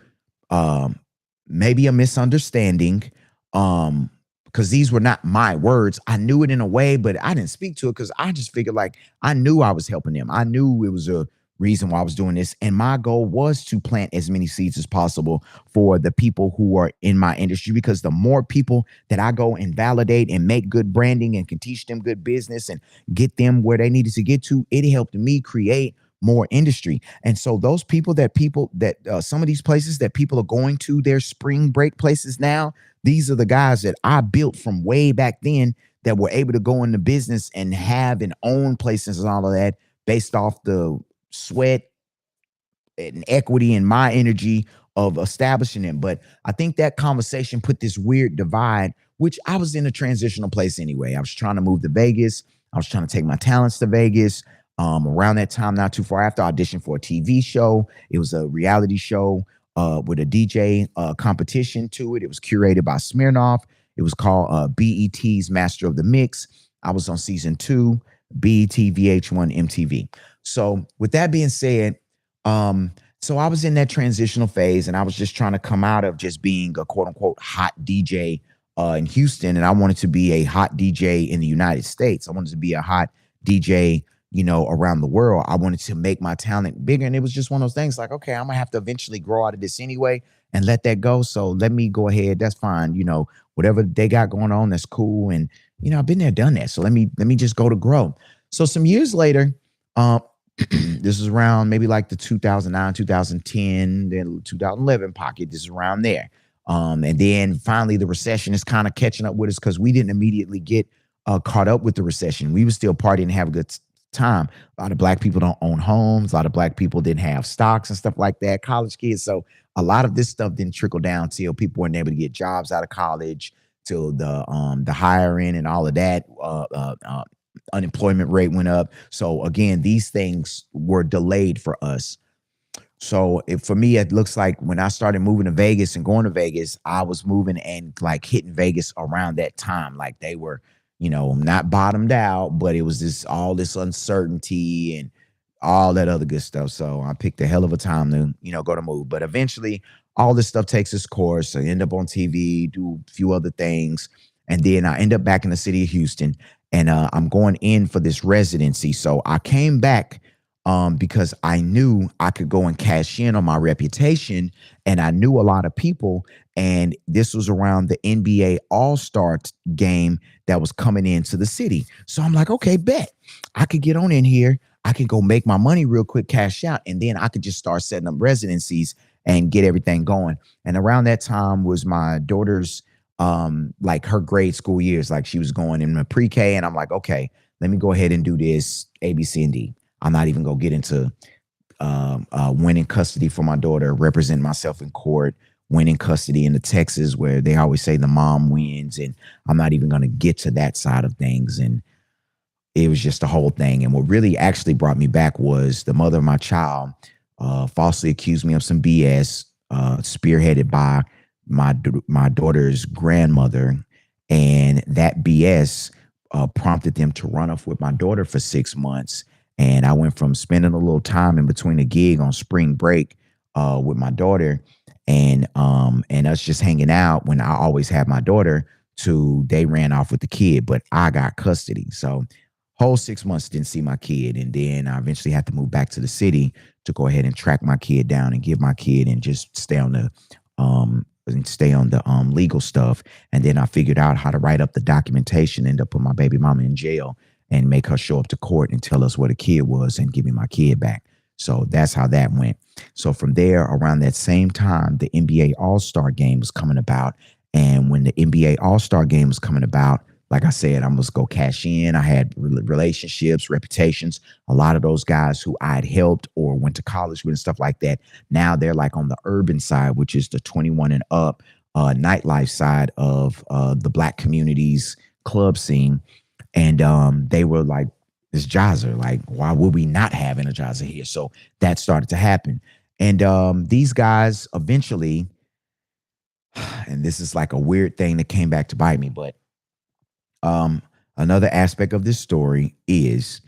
A: um maybe a misunderstanding. Because these were not my words. I knew it in a way, but I didn't speak to it because I just figured like I knew I was helping them. I knew it was a reason why I was doing this. And my goal was to plant as many seeds as possible for the people who are in my industry, because the more people that I go and validate and make good branding and can teach them good business and get them where they needed to get to, it helped me create more industry. And so those people that some of these places that people are going to their spring break places now, these are the guys that I built from way back then that were able to go into business and have and own places and all of that based off the sweat and equity and my energy of establishing them. But I think that conversation put this weird divide, which I was in a transitional place anyway. I was trying to move to Vegas. I was trying to take my talents to Vegas. Around that time, not too far after, I auditioned for a TV show. It was a reality show with a DJ competition to it. It was curated by Smirnoff. It was called BET's Master of the Mix. I was on season 2, BET, VH1, MTV. So with that being said, so I was in that transitional phase and I was just trying to come out of just being a quote unquote hot DJ in Houston. And I wanted to be a hot DJ in the United States. I wanted to be a hot DJ, you know, around the world. I wanted to make my talent bigger. And it was just one of those things like, okay, I'm gonna have to eventually grow out of this anyway and let that go. So let me go ahead. That's fine. You know, whatever they got going on, that's cool. And, you know, I've been there, done that. So let me just go to grow. So some years later, This is around maybe like the 2009, 2010, then 2011 pocket. This is around there. And then finally the recession is kind of catching up with us because we didn't immediately get caught up with the recession. We were still partying and have a good time. A lot of black people don't own homes. A lot of black people didn't have stocks and stuff like that. College kids. So a lot of this stuff didn't trickle down till people weren't able to get jobs out of college, till the hiring and all of that. Unemployment rate went up. So again, these things were delayed for us. So for me, it looks like when I started moving to Vegas and going to Vegas, I was moving and like hitting Vegas around that time. Like they were, not bottomed out, but it was all this uncertainty and all that other good stuff. So I picked a hell of a time to, go to move. But eventually all this stuff takes its course. I end up on TV, do a few other things. And then I end up back in the city of Houston, and I'm going in for this residency. So I came back because I knew I could go and cash in on my reputation, and I knew a lot of people. And this was around the NBA All-Star game that was coming into the city. So I'm like, okay, bet I could get on in here. I can go make my money real quick, cash out, and then I could just start setting up residencies and get everything going. And around that time was my daughter's like her grade school years. Like she was going in the pre-K, and I'm like, okay, let me go ahead and do this A, B, C, and D. I'm not even gonna get into winning custody for my daughter, representing myself in court, winning custody in the Texas where they always say the mom wins, and I'm not even gonna get to that side of things. And it was just the whole thing. And what really actually brought me back was the mother of my child falsely accused me of some BS, spearheaded by my daughter's grandmother, and that BS prompted them to run off with my daughter for 6 months. And I went from spending a little time in between a gig on spring break with my daughter, and us just hanging out when I always had my daughter, to they ran off with the kid, but I got custody. So whole 6 months didn't see my kid, and then I eventually had to move back to the city to go ahead and track my kid down and give my kid and just stay on the legal stuff. And then I figured out how to write up the documentation, end up putting my baby mama in jail and make her show up to court and tell us what a kid was and give me my kid back. So that's how that went. So from there, around that same time, the NBA All-Star game was coming about. And when the NBA All-Star game was coming about, like I said, I must go cash in. I had relationships, reputations. A lot of those guys who I had helped or went to college with and stuff like that, now they're like on the urban side, which is the 21 and up nightlife side of the black community's club scene. And they were like, this Jazzer, like, why would we not have Energizer here? So that started to happen. And these guys eventually, and this is like a weird thing that came back to bite me, but another aspect of this story is,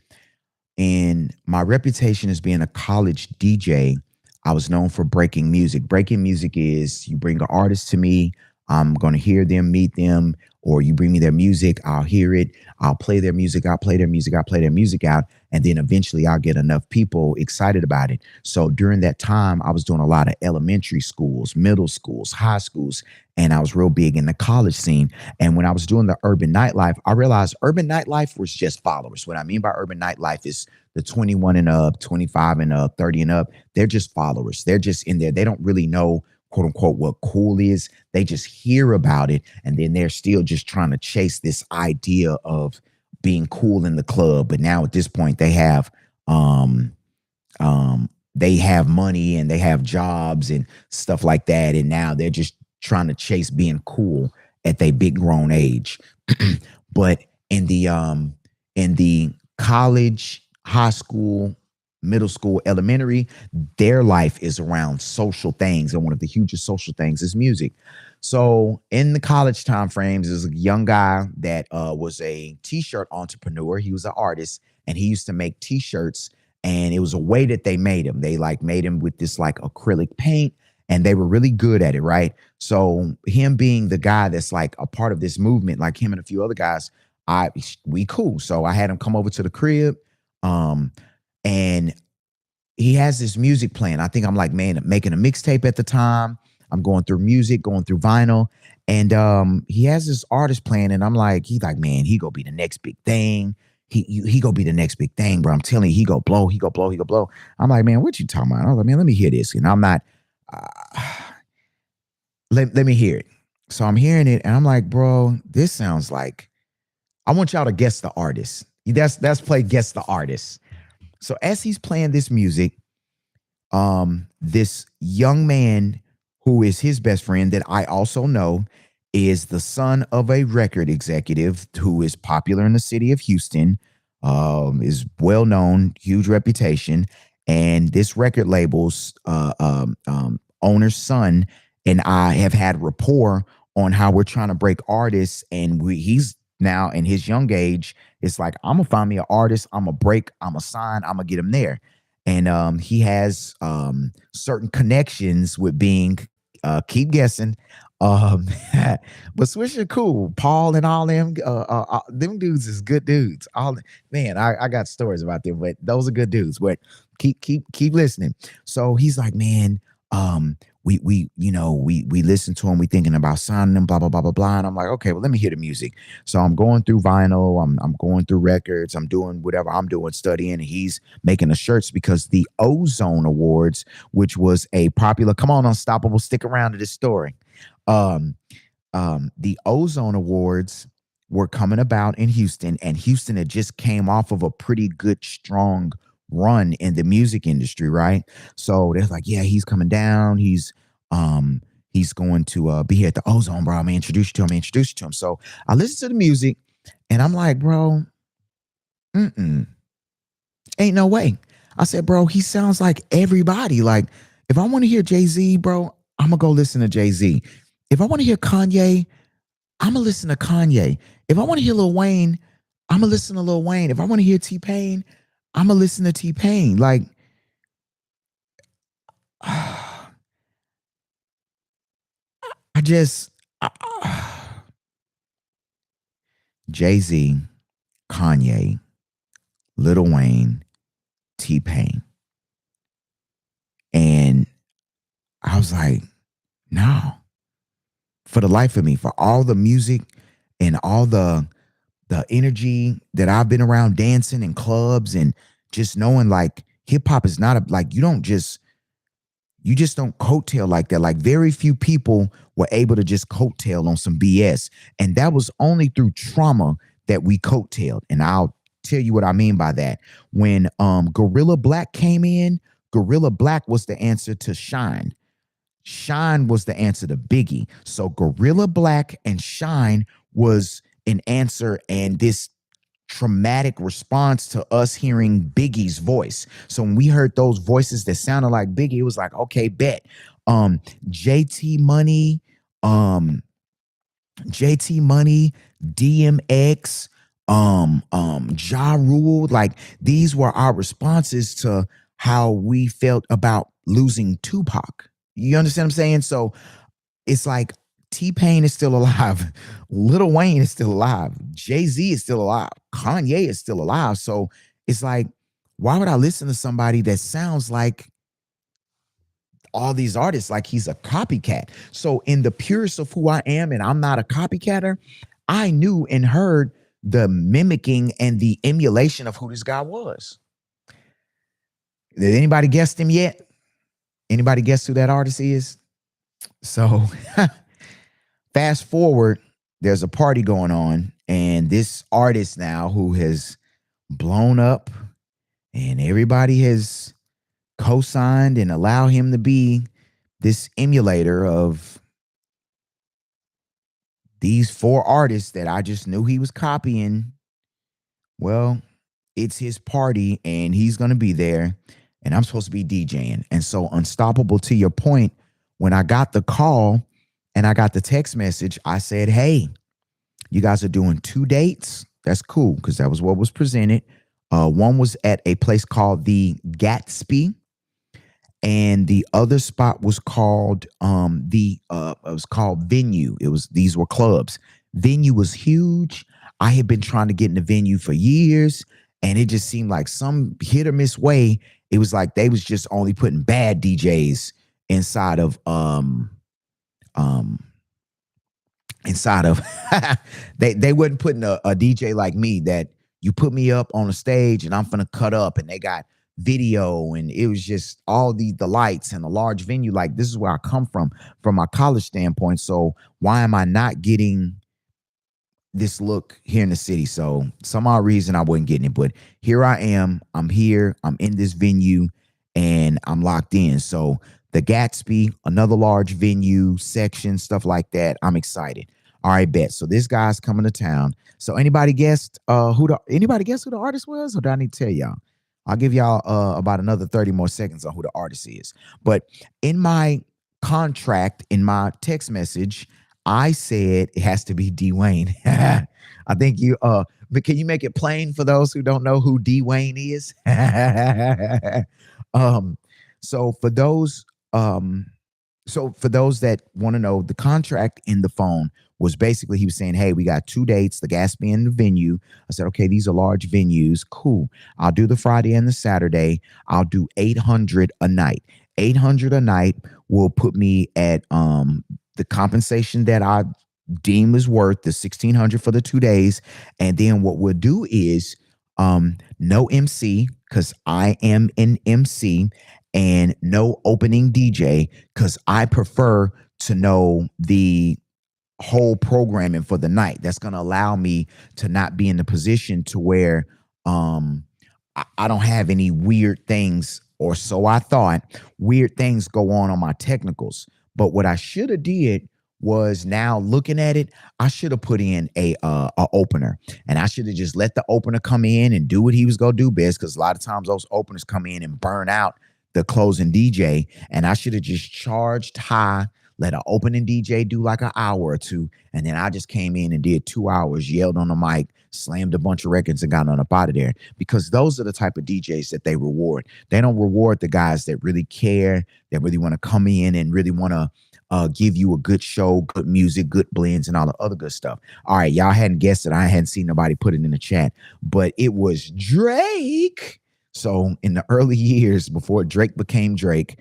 A: in my reputation as being a college DJ, I was known for breaking music. Breaking music is you bring an artist to me, I'm going to hear them, meet them, or you bring me their music, I'll hear it, I'll play their music, I'll play their music, I'll play their music out, and then eventually I'll get enough people excited about it. So during that time, I was doing a lot of elementary schools, middle schools, high schools, and I was real big in the college scene. And when I was doing the urban nightlife, I realized urban nightlife was just followers. What I mean by urban nightlife is the 21 and up, 25 and up, 30 and up. They're just followers. They're just in there. They don't really know, quote unquote, what cool is. They just hear about it, and then they're still just trying to chase this idea of being cool in the club. But now at this point, they have money and they have jobs and stuff like that, and now they're just trying to chase being cool at their big grown age. But in the college, high school, middle school, elementary, their life is around social things, and one of the hugest social things is music. So in the college time frames, there's a young guy that was a t-shirt entrepreneur. He was an artist, and he used to make t-shirts, and it was a way that they made him. They like made him with this like acrylic paint, and they were really good at it, right? So him being the guy that's like a part of this movement, like him and a few other guys, we cool. So I had him come over to the crib, and he has this music playing. I think I'm like, man, making a mixtape at the time. I'm going through music, going through vinyl, and he has this artist playing, and I'm like, he's like, man, he gonna be the next big thing. he go be the next big thing, bro. I'm telling you, he go blow, he go blow, he go blow. I'm like, man, what you talking about? I was like, man, let me hear this. And I'm not, uh, let me hear it. So I'm hearing it and I'm like, bro, this sounds like, I want y'all to guess the artist. That's play guess the artist. So as he's playing this music, this young man who is his best friend that I also know is the son of a record executive who is popular in the city of Houston, is well known, huge reputation, and this record label's owner's son and I have had rapport on how we're trying to break artists, and he's now in his young age. It's like, I'm gonna find me an artist, I'm gonna break, I'm gonna sign, I'm gonna get him there. And he has certain connections with being, keep guessing, um, but Swisher cool. Paul and all them dudes is good dudes. All man, I got stories about them, but those are good dudes. But keep listening. So he's like, man, we listen to him, we thinking about signing him, blah blah blah blah blah. And I'm like, okay, well, let me hear the music. So I'm going through vinyl, I'm going through records, I'm doing whatever I'm doing, studying, and he's making the shirts because the Ozone Awards, which was a popular, come on, Unstoppable, stick around to this story. Um, the Ozone Awards were coming about in Houston, and Houston had just came off of a pretty good, strong run in the music industry, right? So they're like, yeah, he's coming down. He's going to be here at the Ozone, bro. I'm gonna introduce you to him. So I listen to the music, and I'm like, bro, ain't no way. I said, bro, he sounds like everybody. Like, if I want to hear Jay-Z, bro, I'm gonna go listen to Jay-Z. If I want to hear Kanye, I'm gonna listen to Kanye. If I want to hear Lil Wayne, I'm gonna listen to Lil Wayne. If I want to hear T-Pain, I'm gonna listen to T-Pain. Like, I just Jay-Z, Kanye, Lil Wayne, T-Pain. And I was like, no. For the life of me, for all the music and all the energy that I've been around dancing in clubs and just knowing, like, hip hop is not like, you just don't coattail like that. Like, very few people were able to just coattail on some BS. And that was only through trauma that we coattailed. And I'll tell you what I mean by that. When Gorilla Black came in, Gorilla Black was the answer to Shine. Shine was the answer to Biggie. So Gorilla Black and Shine was an answer, and this traumatic response to us hearing Biggie's voice. So when we heard those voices that sounded like Biggie, it was like, okay, bet. Um, JT Money, um, JT Money, DMX, Ja Rule, like, these were our responses to how we felt about losing Tupac. You understand what I'm saying? So it's like, T-Pain is still alive. Lil Wayne is still alive. Jay-Z is still alive. Kanye is still alive. So it's like, why would I listen to somebody that sounds like all these artists, like he's a copycat? So in the purest of who I am, and I'm not a copycatter, I knew and heard the mimicking and the emulation of who this guy was. Did anybody guess him yet? Anybody guess who that artist is? So fast forward, there's a party going on, and this artist now who has blown up and everybody has co-signed and allow him to be this emulator of these four artists that I just knew he was copying. Well, it's his party and he's going to be there, and I'm supposed to be DJing. And so, Unstoppable, to your point, when I got the call and I got the text message, I said, hey, you guys are doing 2 dates. That's cool, because that was what was presented. One was at a place called the Gatsby, and the other spot was called it was called Venue. These were clubs. Venue was huge. I had been trying to get in the Venue for years, and it just seemed like some hit or miss way. It was like they was just only putting bad DJs inside of inside of they wasn't putting a DJ like me that you put me up on a stage and I'm finna cut up, and they got video, and it was just all the lights and a large venue. Like, this is where I come from my college standpoint. So why am I not getting this look here in the city? So some odd reason I wasn't getting it, but here I am. I'm here. I'm in this venue, and I'm locked in. So the Gatsby, another large venue section, stuff like that. I'm excited. All right, bet. So this guy's coming to town. So anybody guess who the artist was, or do I need to tell y'all? I'll give y'all about another 30 more seconds on who the artist is. But in my contract, in my text message, I said it has to be D Wayne. I think but can you make it plain for those who don't know who D Wayne is? um, so for those um so for those that want to know, the contract in the phone was basically, he was saying, hey, we got 2 dates, the Gatsby and the venue. I said, okay, these are large venues. Cool. I'll do the Friday and the Saturday. I'll do 800 a night. 800 a night will put me at the compensation that I deem is worth, the 1,600 for the 2 days. And then what we'll do is no MC, because I am an MC, and no opening DJ, because I prefer to know the whole programming for the night. That's going to allow me to not be in the position to where I don't have any weird things, or so I thought, weird things go on my technicals. But what I should have did was, now looking at it, I should have put in a opener, and I should have just let the opener come in and do what he was going to do best, because a lot of times those openers come in and burn out the closing DJ, and I should have just charged high, let an opening DJ do like an hour or two, and then I just came in and did 2 hours, yelled on the mic, slammed a bunch of records, and got on up out of there. Because those are the type of DJs that they reward. They don't reward the guys that really care, that really want to come in and really want to give you a good show, good music, good blends, and all the other good stuff. All right, y'all hadn't guessed it. I hadn't seen nobody put it in the chat, but it was Drake. So in the early years before Drake became Drake,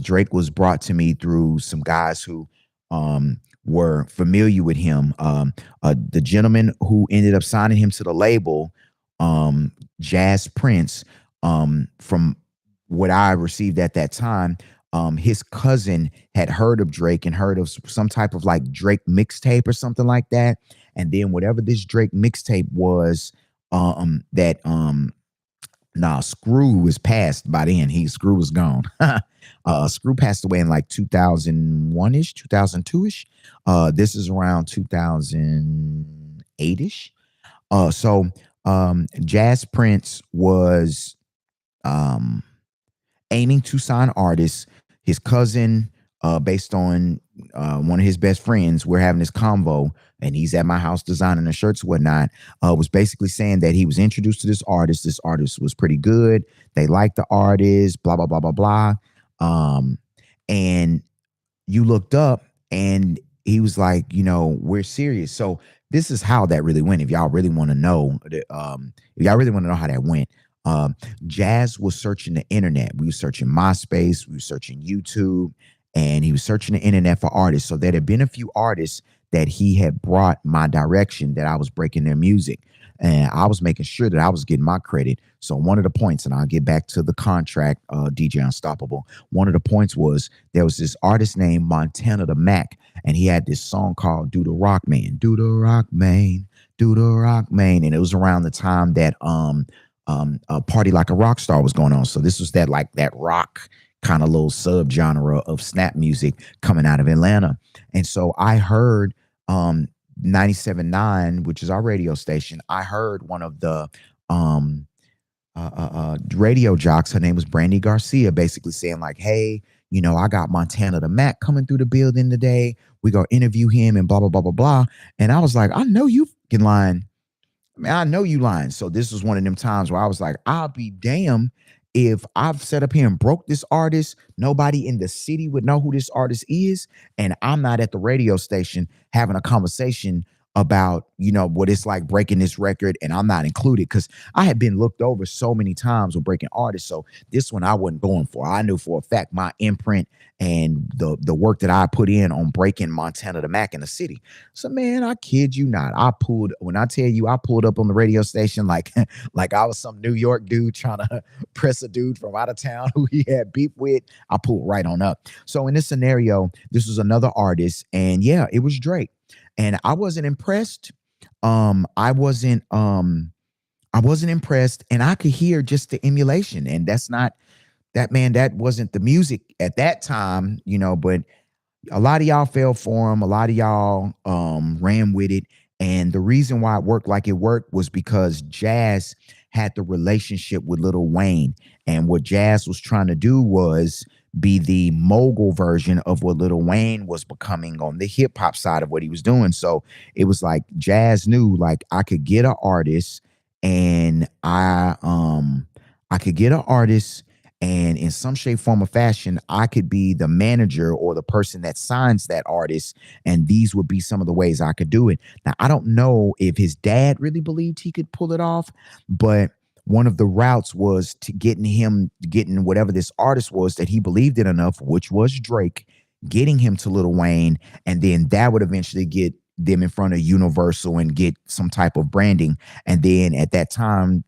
A: Drake was brought to me through some guys who were familiar with him. The gentleman who ended up signing him to the label, Jazz Prince, from what I received at that time, his cousin had heard of Drake and heard of some type of like Drake mixtape or something like that. And then whatever this Drake mixtape was, Screw was passed by then. Screw was gone. Screw passed away in like 2001-ish, 2002-ish. This is around 2008-ish. Jazz Prince was aiming to sign artists. His cousin, based on one of his best friends, we're having this convo, and he's at my house designing the shirts and whatnot, was basically saying that he was introduced to this artist. This artist was pretty good. They liked the artist, blah, blah, blah, blah, blah. And you looked up, and he was like, we're serious. So this is how that really went. If y'all really want to know, how that went, Jazz was searching the internet. We were searching MySpace, we were searching YouTube, and he was searching the internet for artists. So there had been a few artists that he had brought my direction, that I was breaking their music, and I was making sure that I was getting my credit. So one of the points, and I'll get back to the contract, DJ Unstoppable. One of the points was, there was this artist named Montana the Mac, and he had this song called "Do the Rock Man," "Do the Rock Man, Do the Rock Man," and it was around the time that a Party Like a Rock Star was going on. So this was that rock kind of little subgenre of snap music coming out of Atlanta. And so I heard 97.9, which is our radio station. I heard one of the radio jocks, her name was Brandy Garcia, basically saying like, hey, I got Montana the Mac coming through the building today. We gonna interview him and blah, blah, blah, blah, blah. And I was like, I know you fucking lying. I know you lying. So this was one of them times where I was like, I'll be damned if I've sat up here and broke this artist. Nobody in the city would know who this artist is, and I'm not at the radio station having a conversation about, what it's like breaking this record, and I'm not included because I had been looked over so many times with breaking artists. So this one I wasn't going for. I knew for a fact my imprint and the work that I put in on breaking Montana to Mac in the city. So man, I kid you not, when I tell you I pulled up on the radio station like like I was some New York dude trying to press a dude from out of town who he had beef with. I pulled right on up. So in this scenario, this was another artist, and yeah, it was Drake. And I wasn't impressed. I wasn't impressed, and I could hear just the emulation. And that's not that, man, that wasn't the music at that time, but a lot of y'all fell for him. A lot of y'all ran with it. And the reason why it worked like it worked was because Jazz had the relationship with Lil Wayne. And what Jazz was trying to do was be the mogul version of what Lil Wayne was becoming on the hip hop side of what he was doing. So it was like Jazz knew, like, I could get an artist, and I could get an artist, and in some shape, form, or fashion, I could be the manager or the person that signs that artist. And these would be some of the ways I could do it. Now, I don't know if his dad really believed he could pull it off, but one of the routes was to getting whatever this artist was that he believed in enough, which was Drake, getting him to Lil Wayne. And then that would eventually get them in front of Universal and get some type of branding. And then at that time,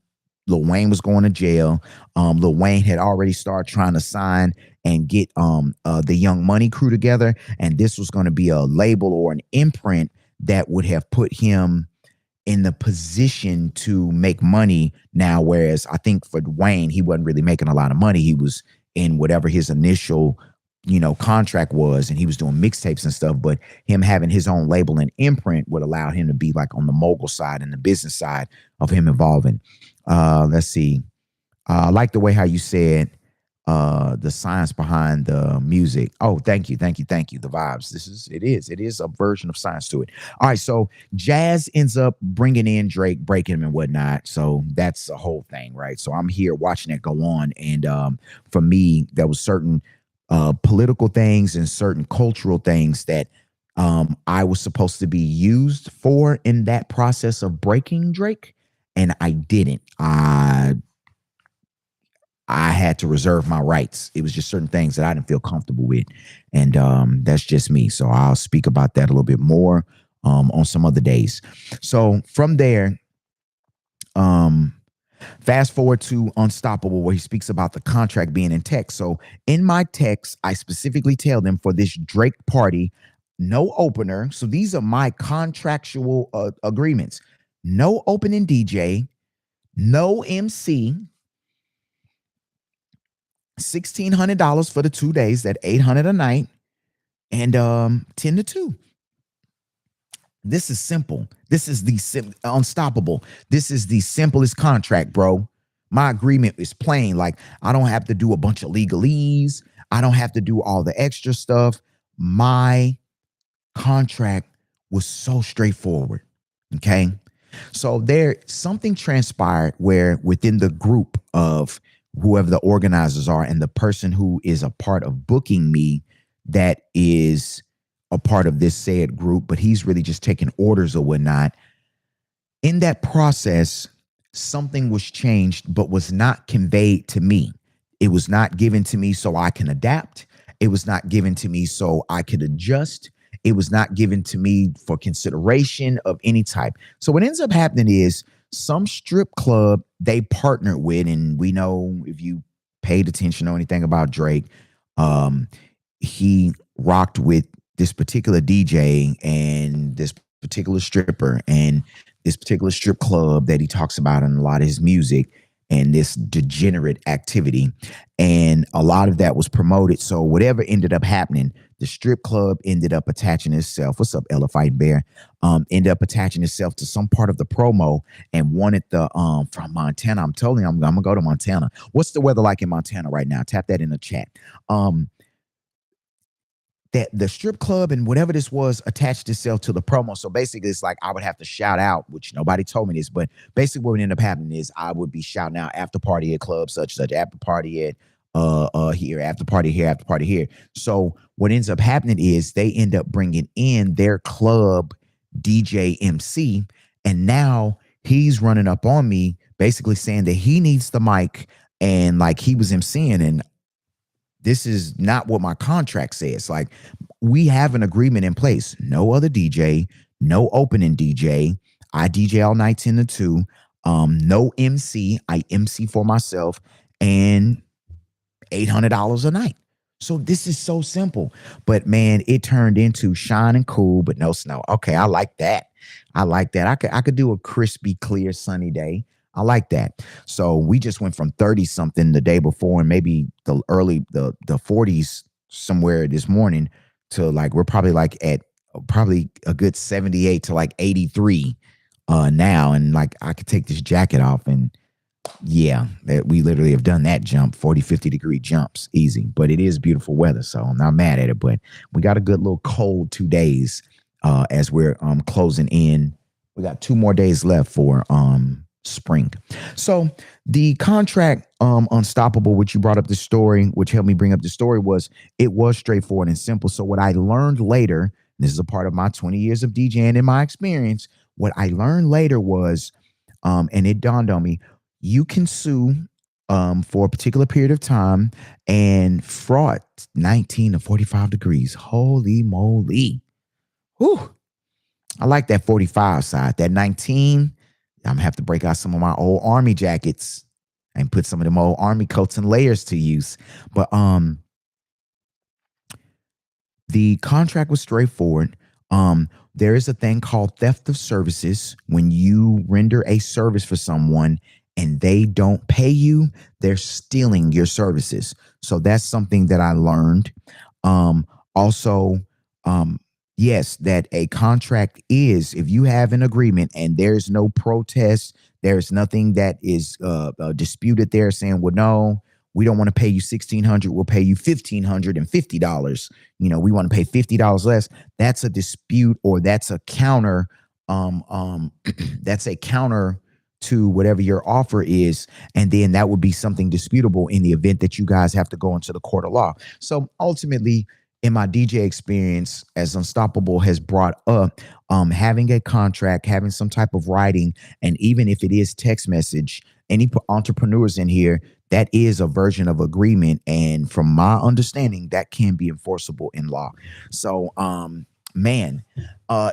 A: Lil Wayne was going to jail. Lil Wayne had already started trying to sign and get the Young Money crew together, and this was going to be a label or an imprint that would have put him in the position to make money now. Whereas I think for Wayne, he wasn't really making a lot of money. He was in whatever his initial contract was, and he was doing mixtapes and stuff. But him having his own label and imprint would allow him to be like on the mogul side and the business side of him evolving. Let's see. I like the way how you said the science behind the music. Oh, thank you. The vibes. It is a version of science to it. All right, so Jazz ends up bringing in Drake, breaking him and whatnot. So that's the whole thing, right? So I'm here watching it go on, and for me, there was certain political things and certain cultural things that I was supposed to be used for in that process of breaking Drake, and I didn't. I had to reserve my rights. It was just certain things that I didn't feel comfortable with. And that's just me. So I'll speak about that a little bit more on some other days. So from there, fast forward to Unstoppable, where he speaks about the contract being in text. So in my text, I specifically tell them for this Drake party, no opener. So these are my contractual agreements. No opening DJ, no MC, $1,600 for the 2 days, that $800 a night, and 10 to 2. This is simple. This is the Unstoppable. This is the simplest contract, bro. My agreement is plain. Like, I don't have to do a bunch of legalese. I don't have to do all the extra stuff. My contract was so straightforward. Okay. So there, something transpired where within the group of whoever the organizers are and the person who is a part of booking me, that is a part of this said group, but he's really just taking orders or whatnot. In that process, something was changed, but was not conveyed to me. It was not given to me so I can adapt. It was not given to me so I could adjust. It was not given to me for consideration of any type. So what ends up happening is some strip club they partnered with, and we know, if you paid attention or anything about Drake, he rocked with this particular DJ and this particular stripper and this particular strip club that he talks about in a lot of his music, and this degenerate activity. And a lot of that was promoted. So whatever ended up happening, the strip club ended up attaching itself. What's up, Ella Fight Bear? Ended up attaching itself to some part of the promo and wanted the from Montana. I'm telling you, I'm gonna go to Montana. What's the weather like in Montana right now? Tap that in the chat. That the strip club and whatever this was attached itself to the promo. So basically, it's like I would have to shout out, which nobody told me this, but basically what would end up happening is I would be shouting out after party at club such, after party at here, after party here, after party here. So what ends up happening is they end up bringing in their club DJ MC. And now he's running up on me, basically saying that he needs the mic and like he was MCing. And this is not what my contract says. Like, we have an agreement in place. No other DJ, no opening DJ. I DJ all night 10 to 2. No MC. I MC for myself. And $800 a night. So this is so simple. But man, it turned into shine and cool, but no snow. Okay, I like that. I like that. I could do a crispy, clear, sunny day. I like that. So we just went from 30 something the day before and maybe the 40s somewhere this morning to like we're probably like at probably a good 78 to like 83 now. And like I could take this jacket off and yeah, we literally have done that jump, 40, 50-degree jumps, easy. But it is beautiful weather, so I'm not mad at it. But we got a good little cold 2 days as we're closing in. We got 2 more days left for spring. So the contract Unstoppable, which you brought up the story, which helped me bring up the story, it was straightforward and simple. So what I learned later, this is a part of my 20 years of DJing and my experience, what I learned later was, and it dawned on me, you can sue for a particular period of time and fraud 19 to 45 degrees. Holy moly. Whew. I like that 45 side. That 19, I'm gonna have to break out some of my old army jackets and put some of them old army coats and layers to use. But the contract was straightforward. There is a thing called theft of services. When you render a service for someone and they don't pay you, they're stealing your services. So that's something that I learned. Also, yes, that a contract is, if you have an agreement and there's no protest, there's nothing that is disputed there saying, well, no, we don't want to pay you $1,600. We'll pay you $1,550. We want to pay $50 less. That's a dispute, or that's a counter. That's a counter to whatever your offer is. And then that would be something disputable in the event that you guys have to go into the court of law. So ultimately, in my DJ experience, as Unstoppable has brought up, having a contract, having some type of writing, and even if it is text message, any entrepreneurs in here, that is a version of agreement. And from my understanding, that can be enforceable in law. So, man,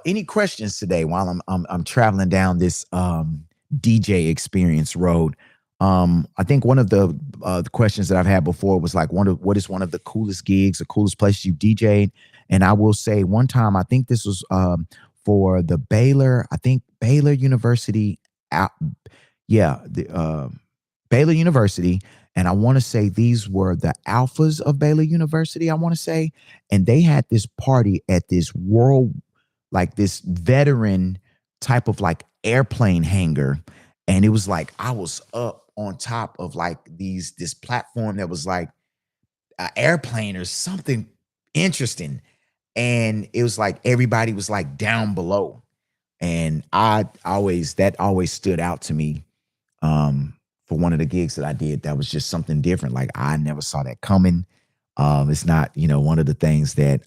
A: any questions today while I'm traveling down this DJ experience road? I think one of the questions that I've had before was like, what is one of the coolest gigs, the coolest places you DJ'd? And I will say one time, I think this was for the Baylor University. Baylor University. And I want to say these were the alphas of Baylor University, I want to say. And they had this party at this this veteran type of like airplane hangar. And it was like I was up on top of like this platform that was like an airplane or something interesting. And it was like everybody was like down below. And that always stood out to me for one of the gigs that I did. That was just something different. Like I never saw that coming. It's not, one of the things that,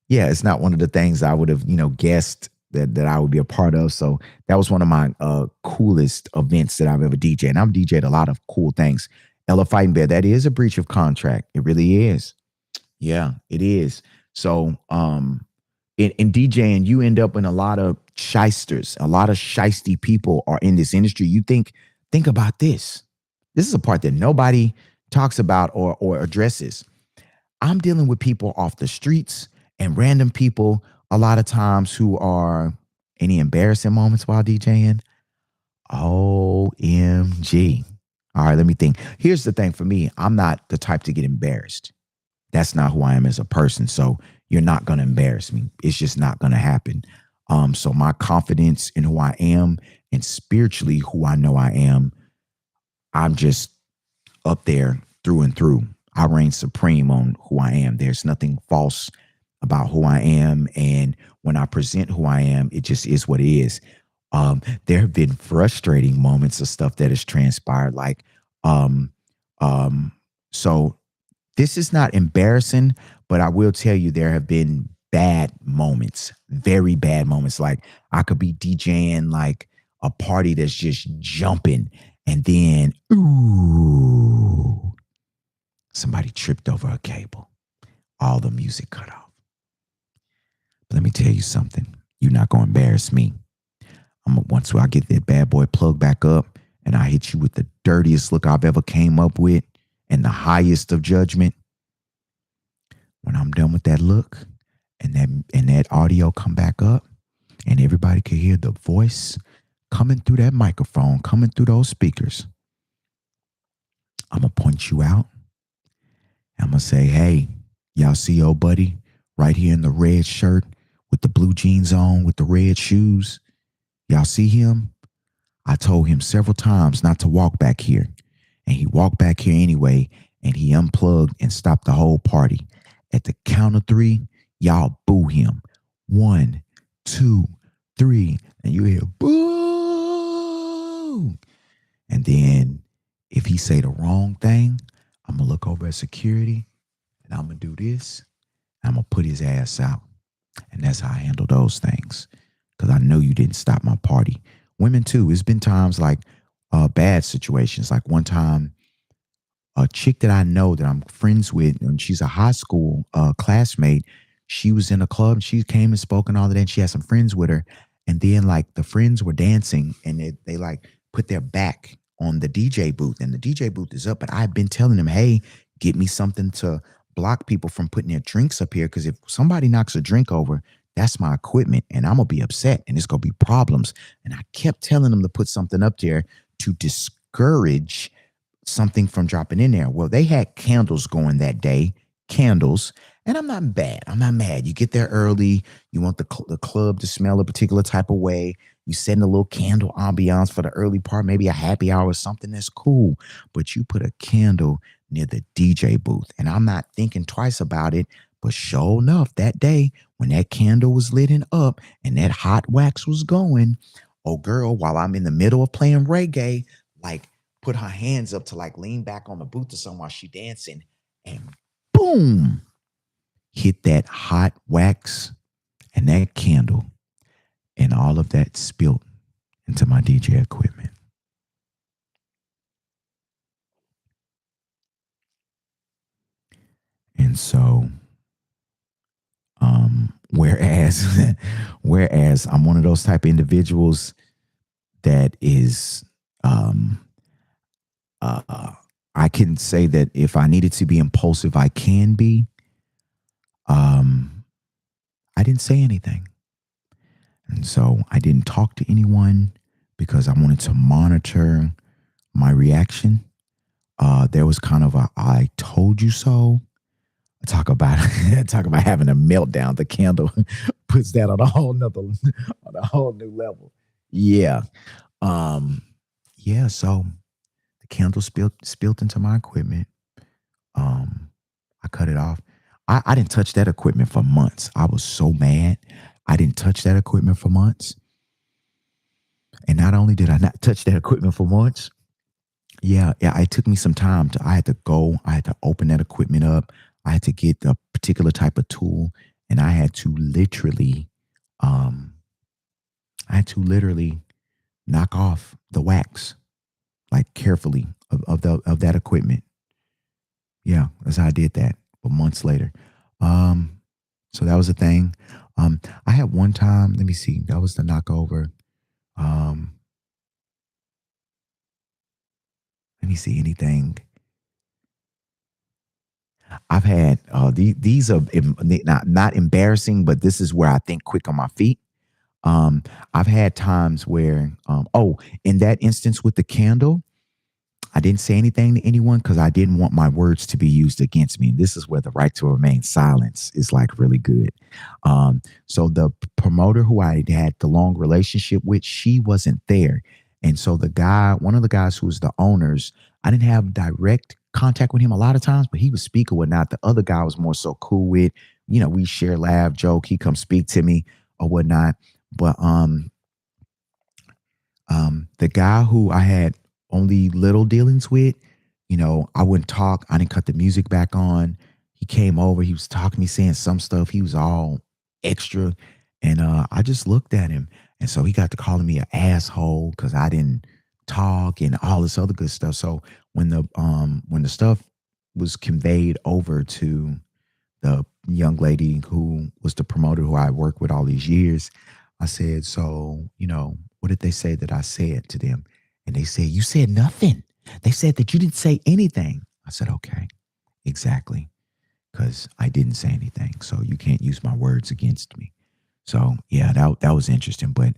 A: it's not one of the things I would have, guessed that I would be a part of. So that was one of my coolest events that I've ever DJed. And I've DJed a lot of cool things. Ella Fighting Bear, that is a breach of contract. It really is. Yeah, it is. So in DJing, you end up in a lot of shysters. A lot of shysty people are in this industry. You think about this. This is a part that nobody talks about or addresses. I'm dealing with people off the streets and random people a lot of times who are any embarrassing moments while DJing. OMG. All right, let me think. Here's the thing for me. I'm not the type to get embarrassed. That's not who I am as a person. So you're not going to embarrass me. It's just not going to happen. So my confidence in who I am and spiritually who I know I am, I'm just up there through and through. I reign supreme on who I am. There's nothing false about who I am. And when I present who I am, it just is what it is. There have been frustrating moments of stuff that has transpired. Like, so this is not embarrassing, but I will tell you there have been bad moments, very bad moments. Like I could be DJing like a party that's just jumping, and then ooh, somebody tripped over a cable. All the music cut off. But let me tell you something. You're not gonna embarrass me. Once I get that bad boy plug back up, and I hit you with the dirtiest look I've ever came up with, and the highest of judgment. When I'm done with that look, and that audio come back up, and everybody can hear the voice coming through that microphone, coming through those speakers, I'm gonna point you out. I'm gonna say, hey, y'all see old buddy right here in the red shirt with the blue jeans on with the red shoes? Y'all see him? I told him several times not to walk back here. And he walked back here anyway, and he unplugged and stopped the whole party. At the count of three, y'all boo him. 1, 2, 3. And you hear boo. And then if he say the wrong thing, I'm going to look over at security, and I'm going to do this. I'm going to put his ass out. And that's how I handle those things. Because I know you didn't stop my party. Women too. It's been times like bad situations. Like one time, a chick that I know that I'm friends with, and she's a high school classmate. She was in a club. She came and spoke and all of that. And she had some friends with her. And then like the friends were dancing, and they like put their back on the DJ booth, and the DJ booth is up. But I've been telling them, hey, get me something to block people from putting their drinks up here. Because if somebody knocks a drink over, that's my equipment, and I'm going to be upset, and it's going to be problems. And I kept telling them to put something up there to discourage something from dropping in there. Well, they had candles going that day, candles, and I'm not bad. I'm not mad. You get there early. You want the club to smell a particular type of way. You setting a little candle ambiance for the early part, maybe a happy hour or something. That's cool. But you put a candle near the DJ booth, and I'm not thinking twice about it. But sure enough, that day when that candle was lit up and that hot wax was going, oh girl, while I'm in the middle of playing reggae, like put her hands up to like lean back on the booth or something while she dancing, and boom, hit that hot wax and that candle, and all of that spilled into my DJ equipment. And so, whereas whereas I'm one of those type of individuals that is I can say that if I needed to be impulsive, I can be. I didn't say anything. And so I didn't talk to anyone because I wanted to monitor my reaction. There was kind of a I told you so. Talk about talk about having a meltdown. The candle puts that on a whole nother on a whole new level. Yeah. Yeah, so the candle spilled into my equipment. I cut it off. I didn't touch that equipment for months. I was so mad. I didn't touch that equipment for months. And not only did I not touch that equipment for months, yeah, it took me some time I had to go, I had to open that equipment up. I had to get a particular type of tool, and um, I had to literally knock off the wax, like carefully of that equipment. Yeah, that's how I did that. But months later, so that was a thing. I had one time. Let me see. That was the knockover. Um, Let me see anything. I've had these are not embarrassing, but this is where I think quick on my feet. Um, I've had times where in that instance with the candle, I didn't say anything to anyone because I didn't want my words to be used against me. This is where the right to remain silence is like really good. So the promoter who I had the long relationship with, she wasn't there. And so one of the guys who was the owners, I didn't have direct contact with him a lot of times, but he would speak or whatnot. The other guy was more so cool with, we share, laugh, joke. He come speak to me or whatnot. But the guy who I had only little dealings with, I wouldn't talk. I didn't cut the music back on. He came over. He was talking to me, saying some stuff. He was all extra. And I just looked at him. And so he got to calling me an asshole because I didn't talk and all this other good stuff. So when the stuff was conveyed over to the young lady who was the promoter who I worked with all these years, I said, so, what did they say that I said to them? And they said, you said nothing. They said that you didn't say anything. I said, okay, exactly. Because I didn't say anything. So you can't use my words against me. So yeah, that was interesting. But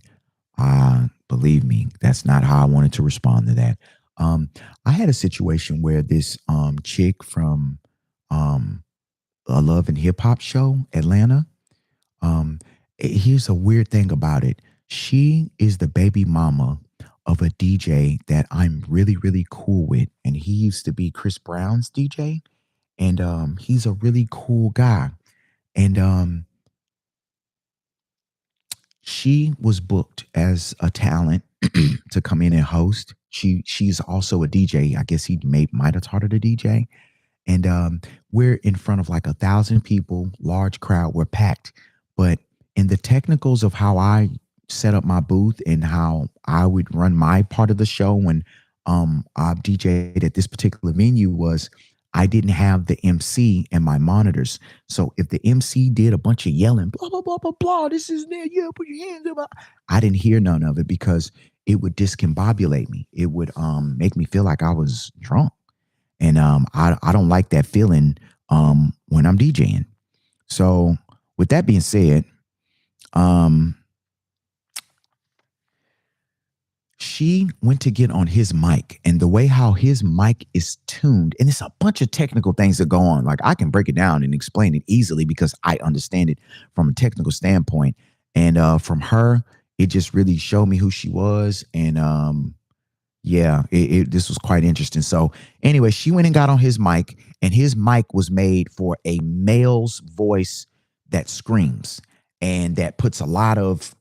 A: believe me, that's not how I wanted to respond to that. I had a situation where this chick from um, a love and hip hop show, Atlanta. Um, Here's a weird thing about it. She is the baby mama of a DJ that I'm really, really cool with. And he used to be Chris Brown's DJ. And he's a really cool guy. And she was booked as a talent to come in and host. She's also a DJ. I guess he might have taught her to DJ. And we're in front of like 1,000 people, large crowd, we're packed. But in the technicals of how I set up my booth and how I would run my part of the show when I DJ'd at this particular venue was I didn't have the MC and my monitors. So if the MC did a bunch of yelling, blah, blah, blah, blah, blah, this is there, yeah, put your hands up. I didn't hear none of it because it would discombobulate me. It would make me feel like I was drunk. And I don't like that feeling when I'm DJing. So with that being said, um, she went to get on his mic, and the way how his mic is tuned, and it's a bunch of technical things that go on. Like I can break it down and explain it easily because I understand it from a technical standpoint. And from her, it just really showed me who she was. And yeah, this was quite interesting. So anyway, she went and got on his mic, and his mic was made for a male's voice that screams and that puts a lot of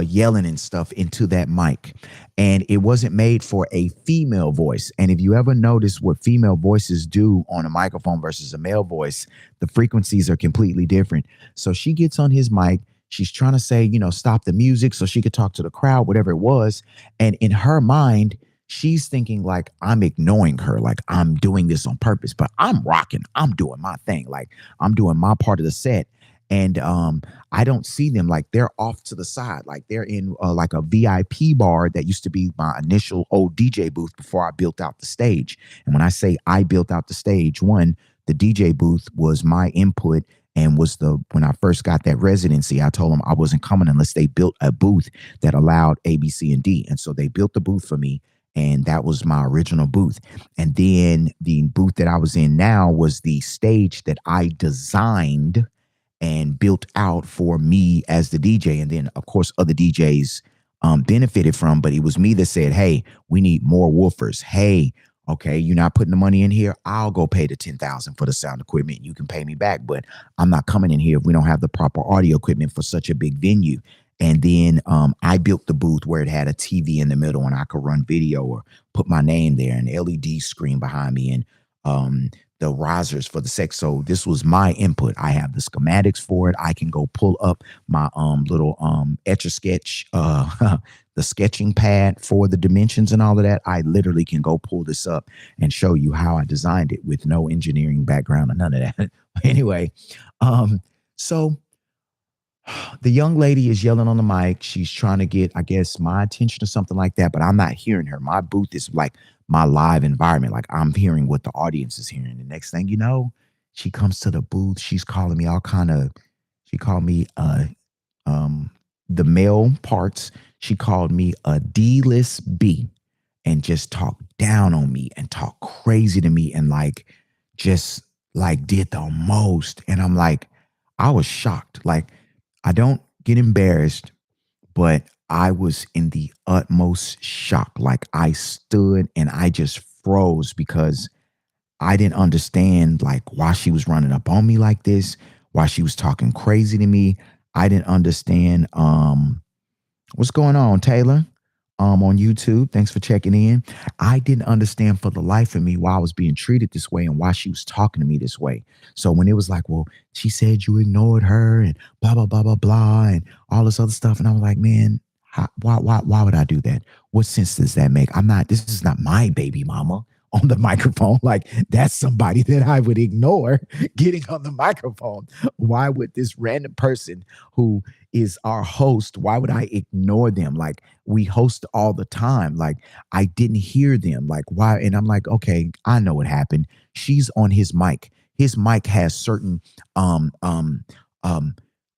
A: yelling and stuff into that mic. And it wasn't made for a female voice. And if you ever notice what female voices do on a microphone versus a male voice, the frequencies are completely different. So she gets on his mic. She's trying to say, stop the music so she could talk to the crowd, whatever it was. And in her mind, she's thinking like I'm ignoring her, like I'm doing this on purpose, but I'm rocking. I'm doing my thing. Like I'm doing my part of the set. And I don't see them, like they're off to the side, like they're in like a VIP bar that used to be my initial old DJ booth before I built out the stage. And when I say I built out the stage, one, the DJ booth was my input and was when I first got that residency, I told them I wasn't coming unless they built a booth that allowed A, B, C, and D. And so they built the booth for me. And that was my original booth. And then the booth that I was in now was the stage that I designed and built out for me as the DJ. And then, of course, other DJs benefited from, but it was me that said, hey, we need more woofers. Hey, okay, you're not putting the money in here. I'll go pay the $10,000 for the sound equipment. You can pay me back, but I'm not coming in here if we don't have the proper audio equipment for such a big venue. And then I built the booth where it had a TV in the middle and I could run video or put my name there, and LED screen behind me, and the risers for the sex. So this was my input. I have the schematics for it. I can go pull up my little Etch a Sketch, the sketching pad for the dimensions and all of that. I literally can go pull this up and show you how I designed it with no engineering background or none of that. Anyway, so the young lady is yelling on the mic. She's trying to get, I guess, my attention or something like that, but I'm not hearing her. My booth is like my live environment. Like I'm hearing what the audience is hearing. The next thing you know, she comes to the booth. She's calling me all kind of, she called me the male parts. She called me a D-list B and just talked down on me and talked crazy to me and like just like did the most. And I'm like, I was shocked. Like, I don't get embarrassed, but I was in the utmost shock. Like I stood and I just froze because I didn't understand like why she was running up on me like this, why she was talking crazy to me. I didn't understand what's going on, Taylor. on YouTube. Thanks for checking in. I didn't understand for the life of me why I was being treated this way and why she was talking to me this way. So when it was like, well, she said you ignored her and blah blah blah blah blah and all this other stuff, and I was like, man, why would I do that? What sense does that make? I'm not. This is not my baby mama on the microphone. Like that's somebody that I would ignore getting on the microphone. Why would this random person who is our host, why would I ignore them? Like we host all the time. Like I didn't hear them. Like why? And I'm like, okay, I know what happened. She's on his mic. His mic has certain um um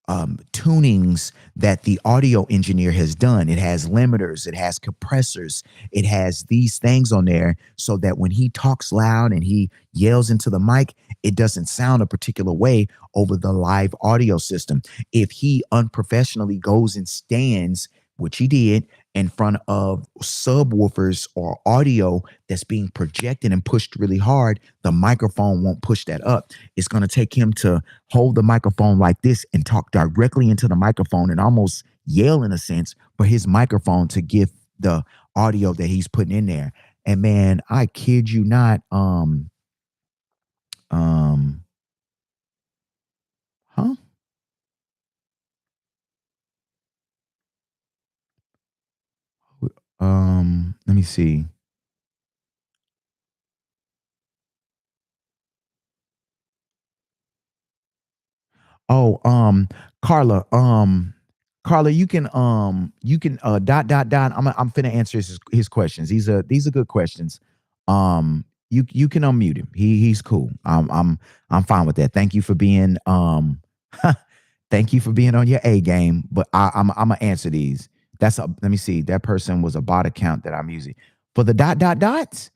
A: um tunings that the audio engineer has done. It has limiters, it has compressors, it has these things on there so that when he talks loud and he yells into the mic, it doesn't sound a particular way over the live audio system. If he unprofessionally goes and stands, which he did, in front of subwoofers or audio that's being projected and pushed really hard, the microphone won't push that up. It's going to take him to hold the microphone like this and talk directly into the microphone and almost yell in a sense for his microphone to give the audio that he's putting in there. And man, I kid you not, um, huh? Let me see. Oh, Carla, Carla, you can dot dot dot. I'm finna answer his questions. These are good questions. You can unmute him. He's cool. I'm fine with that. Thank you for being thank you for being on your A game. But I'm gonna answer these. Let me see. That person was a bot account that I'm using for the dot dot dots.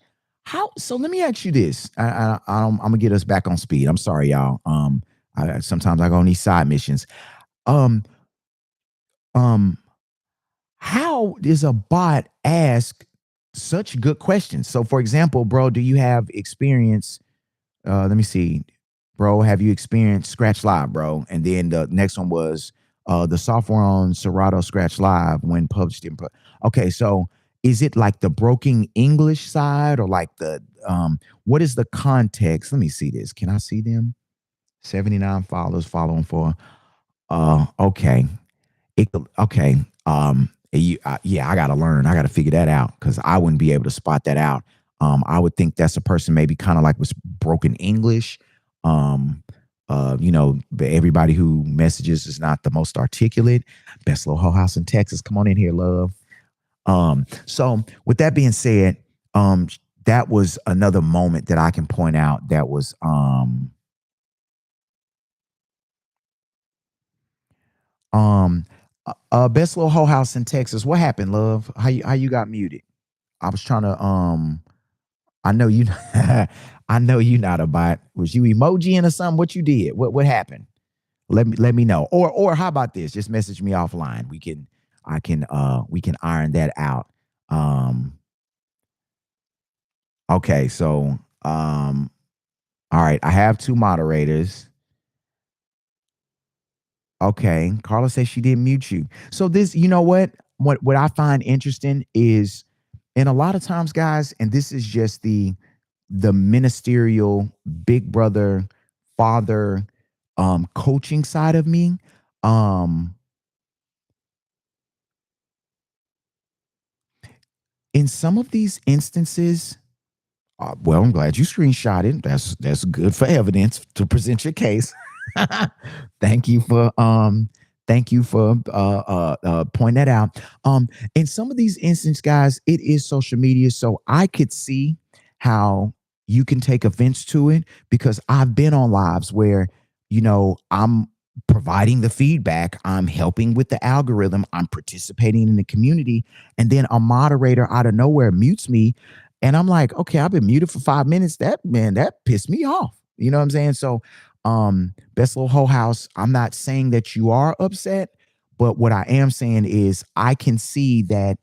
A: How? So let me ask you this. I'm gonna get us back on speed. I'm sorry, y'all. Sometimes I go on these side missions. Um, um, how does a bot ask such good questions? So, for example, bro, do you have experience? Let me see, bro. Have you experienced Scratch Live, bro? And then the next one was the software on Serato Scratch Live when published in. Okay, so is it like the broken English side or like the what is the context? Let me see this. Can I see them? 79 followers following for okay. Okay. Yeah, I gotta learn. I gotta figure that out because I wouldn't be able to spot that out. I would think that's a person maybe kind of like with broken English. Um, but everybody who messages is not the most articulate. Best little whole house in Texas. Come on in here, love. So with that being said, that was another moment that I can point out that was Um, best little whole house in Texas. What happened, love? How you got muted? I was trying to I know you I know you not a bot. Was you emojiing or something? What you did? What happened? Let me know. Or how about this? Just message me offline. We can iron that out. Um okay, so all right, I have two moderators. Okay. Carla says she didn't mute you. So this, you know what? What I find interesting is, and a lot of times, guys, and this is just the ministerial big brother, father, coaching side of me. Um, in some of these instances, well, I'm glad you screenshot it. That's good for evidence to present your case. thank you for thank you for pointing that out. In some of these instances, guys, it is social media, so I could see how you can take offense to it because I've been on lives where I'm providing the feedback, I'm helping with the algorithm, I'm participating in the community, and then a moderator out of nowhere mutes me, and I'm like, okay, I've been muted for 5 minutes. That pissed me off. You know what I'm saying? So best little whole house, I'm not saying that you are upset, but what I am saying is I can see that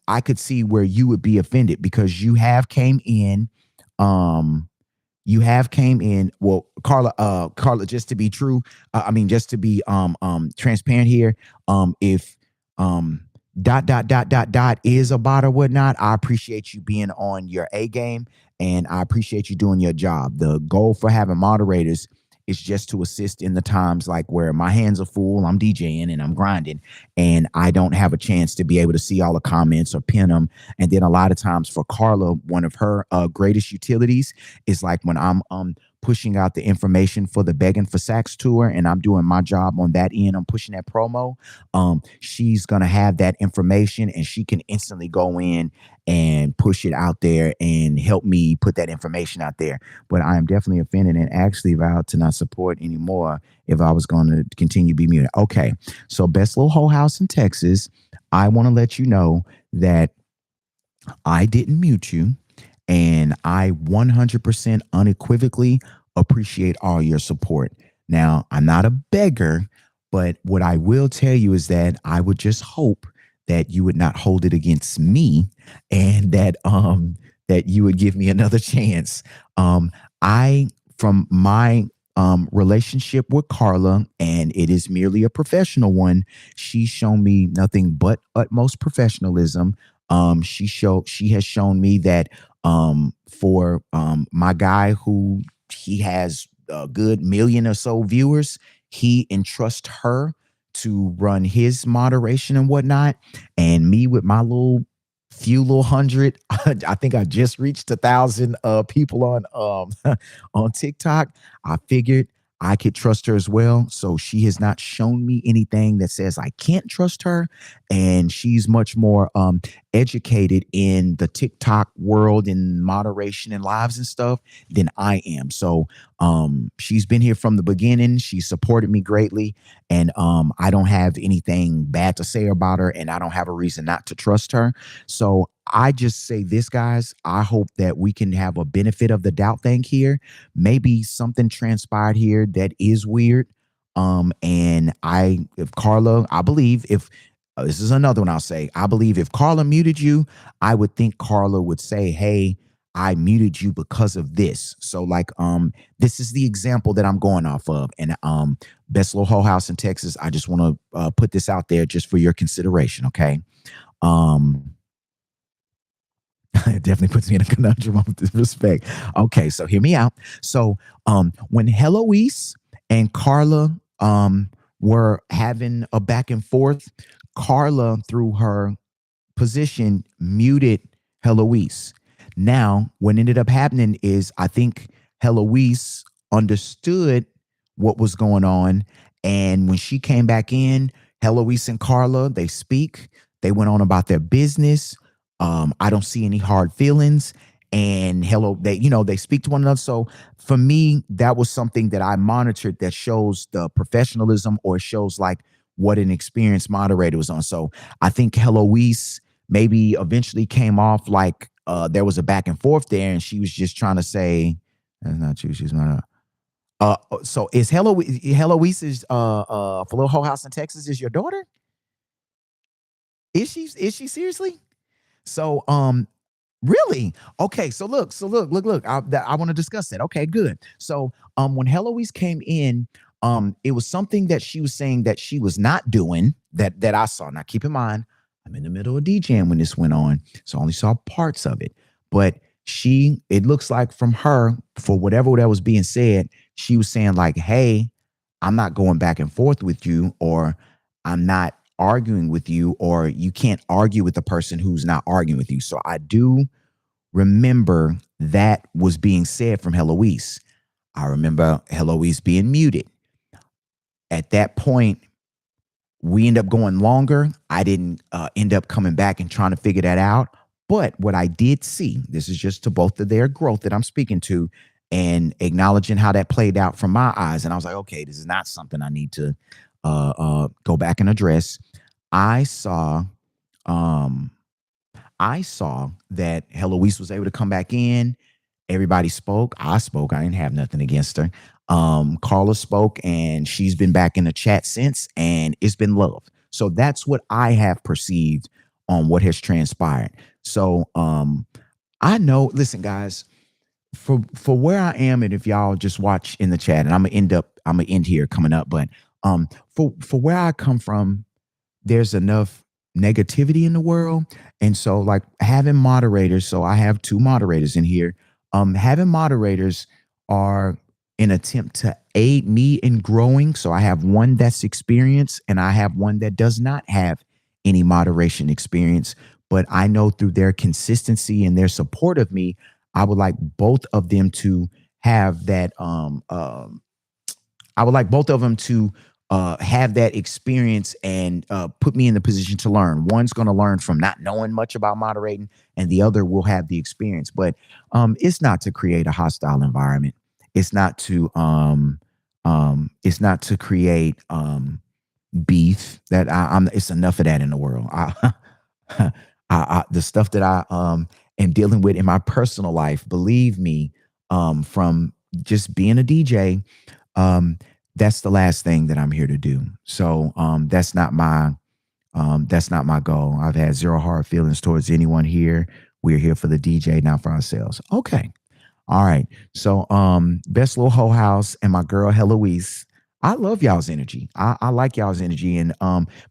A: I could see where you would be offended because um you have came in. Well, Carla, just to be true, I mean, just to be transparent here, if Is a bot or whatnot. I appreciate you being on your A game, and I appreciate you doing your job. The goal for having moderators is just to assist in the times like where my hands are full, I'm DJing and I'm grinding, and I don't have a chance to be able to see all the comments or pin them. And then a lot of times for Carla, one of her greatest utilities is like when I'm pushing out the information for the Begging for Sax tour, and I'm doing my job on that end. I'm pushing that promo. She's gonna have that information, and she can instantly go in and push it out there and help me put that information out there. But I am definitely offended and actually vowed to not support anymore if I was going to continue to be muted. Okay, so best little whole house in Texas. I want to let you know that I didn't mute you, and I 100% unequivocally appreciate all your support. Now, I'm not a beggar, but what I will tell you is that I would just hope that you would not hold it against me, and that you would give me another chance. I from my relationship with Carla, and it is merely a professional one, she's shown me nothing but utmost professionalism. She has shown me that for my guy who he has a good million or so viewers, he entrusts her to run his moderation and whatnot, and me with my little hundred. I think I just reached 1,000 people on on TikTok. I figured I could trust her as well. So she has not shown me anything that says I can't trust her. And she's much more educated in the TikTok world and moderation and lives and stuff than I am. So she's been here from the beginning. She supported me greatly. And I don't have anything bad to say about her, and I don't have a reason not to trust her. So I just say this, guys. I hope that we can have a benefit of the doubt thing here. Maybe something transpired here that is weird. And if Carla, I believe if this is another one I'll say, I believe if Carla muted you, I would think Carla would say, "Hey, I muted you because of this." So like, this is the example that I'm going off of. And best little whole house in Texas, I just want to put this out there just for your consideration. Okay. Um, it definitely puts me in a conundrum of this respect. Okay, so hear me out. So when Heloise and Carla were having a back and forth, Carla through her position muted Heloise. Now, what ended up happening is I think Heloise understood what was going on. And when she came back in, Heloise and Carla, they speak. They went on about their business. I don't see any hard feelings. And they speak to one another. So for me, that was something that I monitored that shows the professionalism, or shows like what an experienced moderator was on. So I think Heloise maybe eventually came off like there was a back and forth there, and she was just trying to say, "That's not true. She's not." So is Heloise's for Little Whole House in Texas is your daughter? Is she seriously? So really? Okay. So look. I want to discuss that. Okay, good. So when Heloise came in, it was something that she was saying that she was not doing that I saw. Now keep in mind, I'm in the middle of DJing when this went on, so I only saw parts of it. But it looks like from her, for whatever that was being said, she was saying like, "Hey, I'm not going back and forth with you, or I'm not arguing with you, or you can't argue with the person who's not arguing with you." So I do remember that was being said from Heloise. I remember Heloise being muted. At that point, we end up going longer. I didn't end up coming back and trying to figure that out. But what I did see, this is just to both of their growth that I'm speaking to, and acknowledging how that played out from my eyes. And I was like, okay, this is not something I need to go back and address. I saw um, I saw that Heloise was able to come back in. Everybody spoke. I spoke. I didn't have nothing against her. Carla spoke, and she's been back in the chat since, and it's been love. So that's what I have perceived on what has transpired. So I know, listen, guys, for where I am, and if y'all just watch in the chat, and I'm gonna end here coming up, but for where I come from, there's enough negativity in the world. And so like having moderators, so I have two moderators in here. Having moderators are an attempt to aid me in growing. So I have one that's experienced and I have one that does not have any moderation experience. But I know through their consistency and their support of me, I would like both of them to have that I would like both of them to have that experience and put me in the position to learn. One's going to learn from not knowing much about moderating, and the other will have the experience. But it's not to create a hostile environment. It's not to it's not to create beef. That I'm. It's enough of that in the world. The stuff that I am dealing with in my personal life. Believe me, from just being a DJ, um, that's the last thing that I'm here to do. So that's not my goal. I've had zero hard feelings towards anyone here. We're here for the DJ, not for ourselves. Okay. All right. So Best Little Hoe House and my girl Heloise. I love y'all's energy. I like y'all's energy. And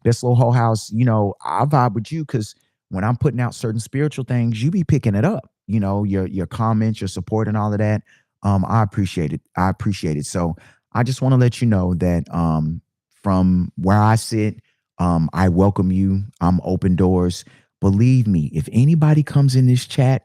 A: Best Little Hoe House, you know, I vibe with you because when I'm putting out certain spiritual things, you be picking it up. You know, your comments, your support, and all of that. I appreciate it. I appreciate it. So I just want to let you know that from where I sit, I welcome you. I'm open doors. Believe me, if anybody comes in this chat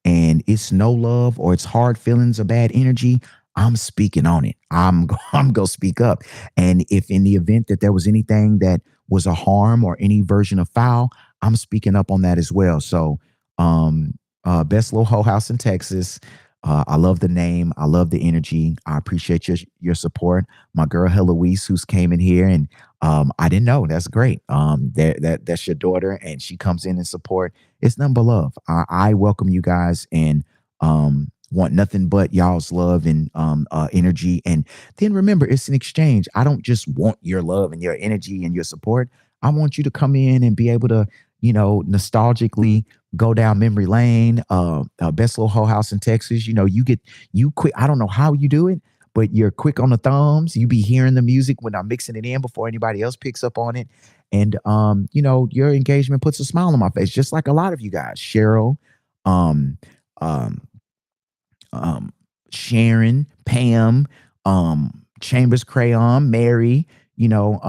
A: and it's no love or it's hard feelings or bad energy, I'm speaking on it. I'm gonna speak up. And if in the event that there was anything that was a harm or any version of foul, I'm speaking up on that as well. So Best Little Hoe House in Texas. I love the name. I love the energy. I appreciate your support. My girl Heloise, who's came in here, and I didn't know. That's great. That's your daughter, and she comes in and support. It's nothing but love. I welcome you guys and want nothing but y'all's love and energy. And then remember, it's an exchange. I don't just want your love and your energy and your support. I want you to come in and be able to, you know, nostalgically go down memory lane. Best Little Hoe House in Texas. You know, you quick. I don't know how you do it, but you're quick on the thumbs. You be hearing the music when I'm mixing it in before anybody else picks up on it. And you know, your engagement puts a smile on my face, just like a lot of you guys. Cheryl, um, um, Sharon, Pam, Chambers Crayon, Mary, you know,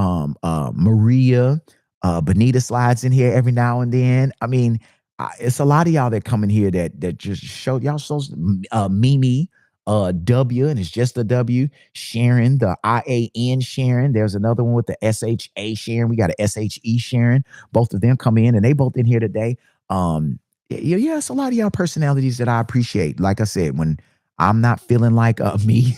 A: Maria, Bonita slides in here every now and then. I mean, it's a lot of y'all that come in here that just show y'all so Mimi, W, and it's just a W. Sharon, the IAN Sharon. There's another one with the SHA Sharon. We got a SHE Sharon. Both of them come in and they both in here today. Yeah, it's a lot of y'all personalities that I appreciate. Like I said, when I'm not feeling like me,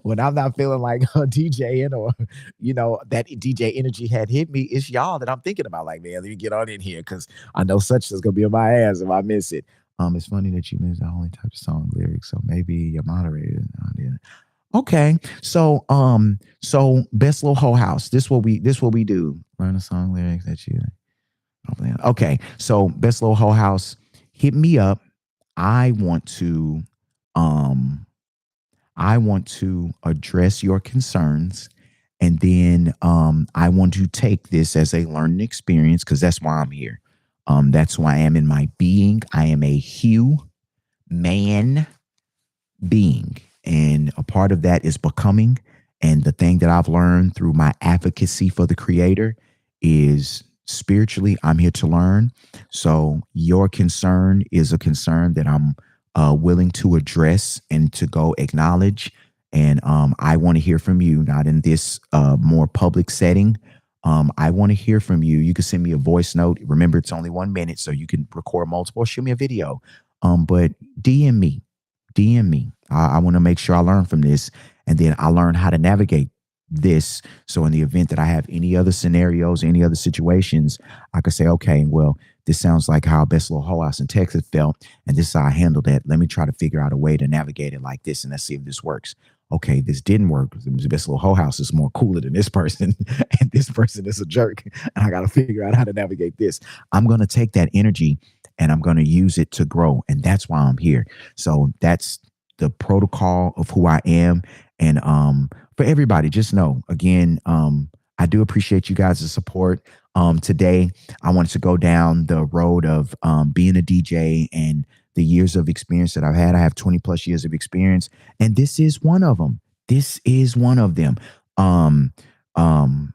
A: when I'm not feeling like DJing or, you know, that DJ energy had hit me, it's y'all that I'm thinking about. Like, man, let me get on in here because I know such is going to be on my ass if I miss it. It's funny that you missed the only type of song lyrics. So maybe your moderator. Okay. So Best Little Hoe House. This what we do. Learn the song lyrics that you. Okay, so Best Little Hoe House, hit me up. I want to, um, I want to address your concerns, and then I want to take this as a learning experience because that's why I'm here. That's who I am in my being. I am a man being, and a part of that is becoming. And the thing that I've learned through my advocacy for the Creator is spiritually, I'm here to learn. So your concern is a concern that I'm willing to address and to go acknowledge. And I want to hear from you, not in this more public setting. I want to hear from you. You can send me a voice note. Remember, it's only 1 minute, so you can record multiple. Shoot me a video. But DM me. DM me. I want to make sure I learn from this, and then I learn how to navigate this. So in the event that I have any other scenarios, any other situations, I could say, okay, well, this sounds like how Best Little Hoe House in Texas felt, and this is how I handled that. Let me try to figure out a way to navigate it like this, and let's see if this works. Okay, this didn't work. The Best Little Hoe House is more cooler than this person, and this person is a jerk, and I got to figure out how to navigate this. I'm going to take that energy and I'm going to use it to grow, and that's why I'm here. So that's the protocol of who I am. And for everybody, just know, again, I do appreciate you guys' support. Today, I wanted to go down the road of being a DJ and the years of experience that I've had. I have 20 plus years of experience, and this is one of them. This is one of them. Um, um,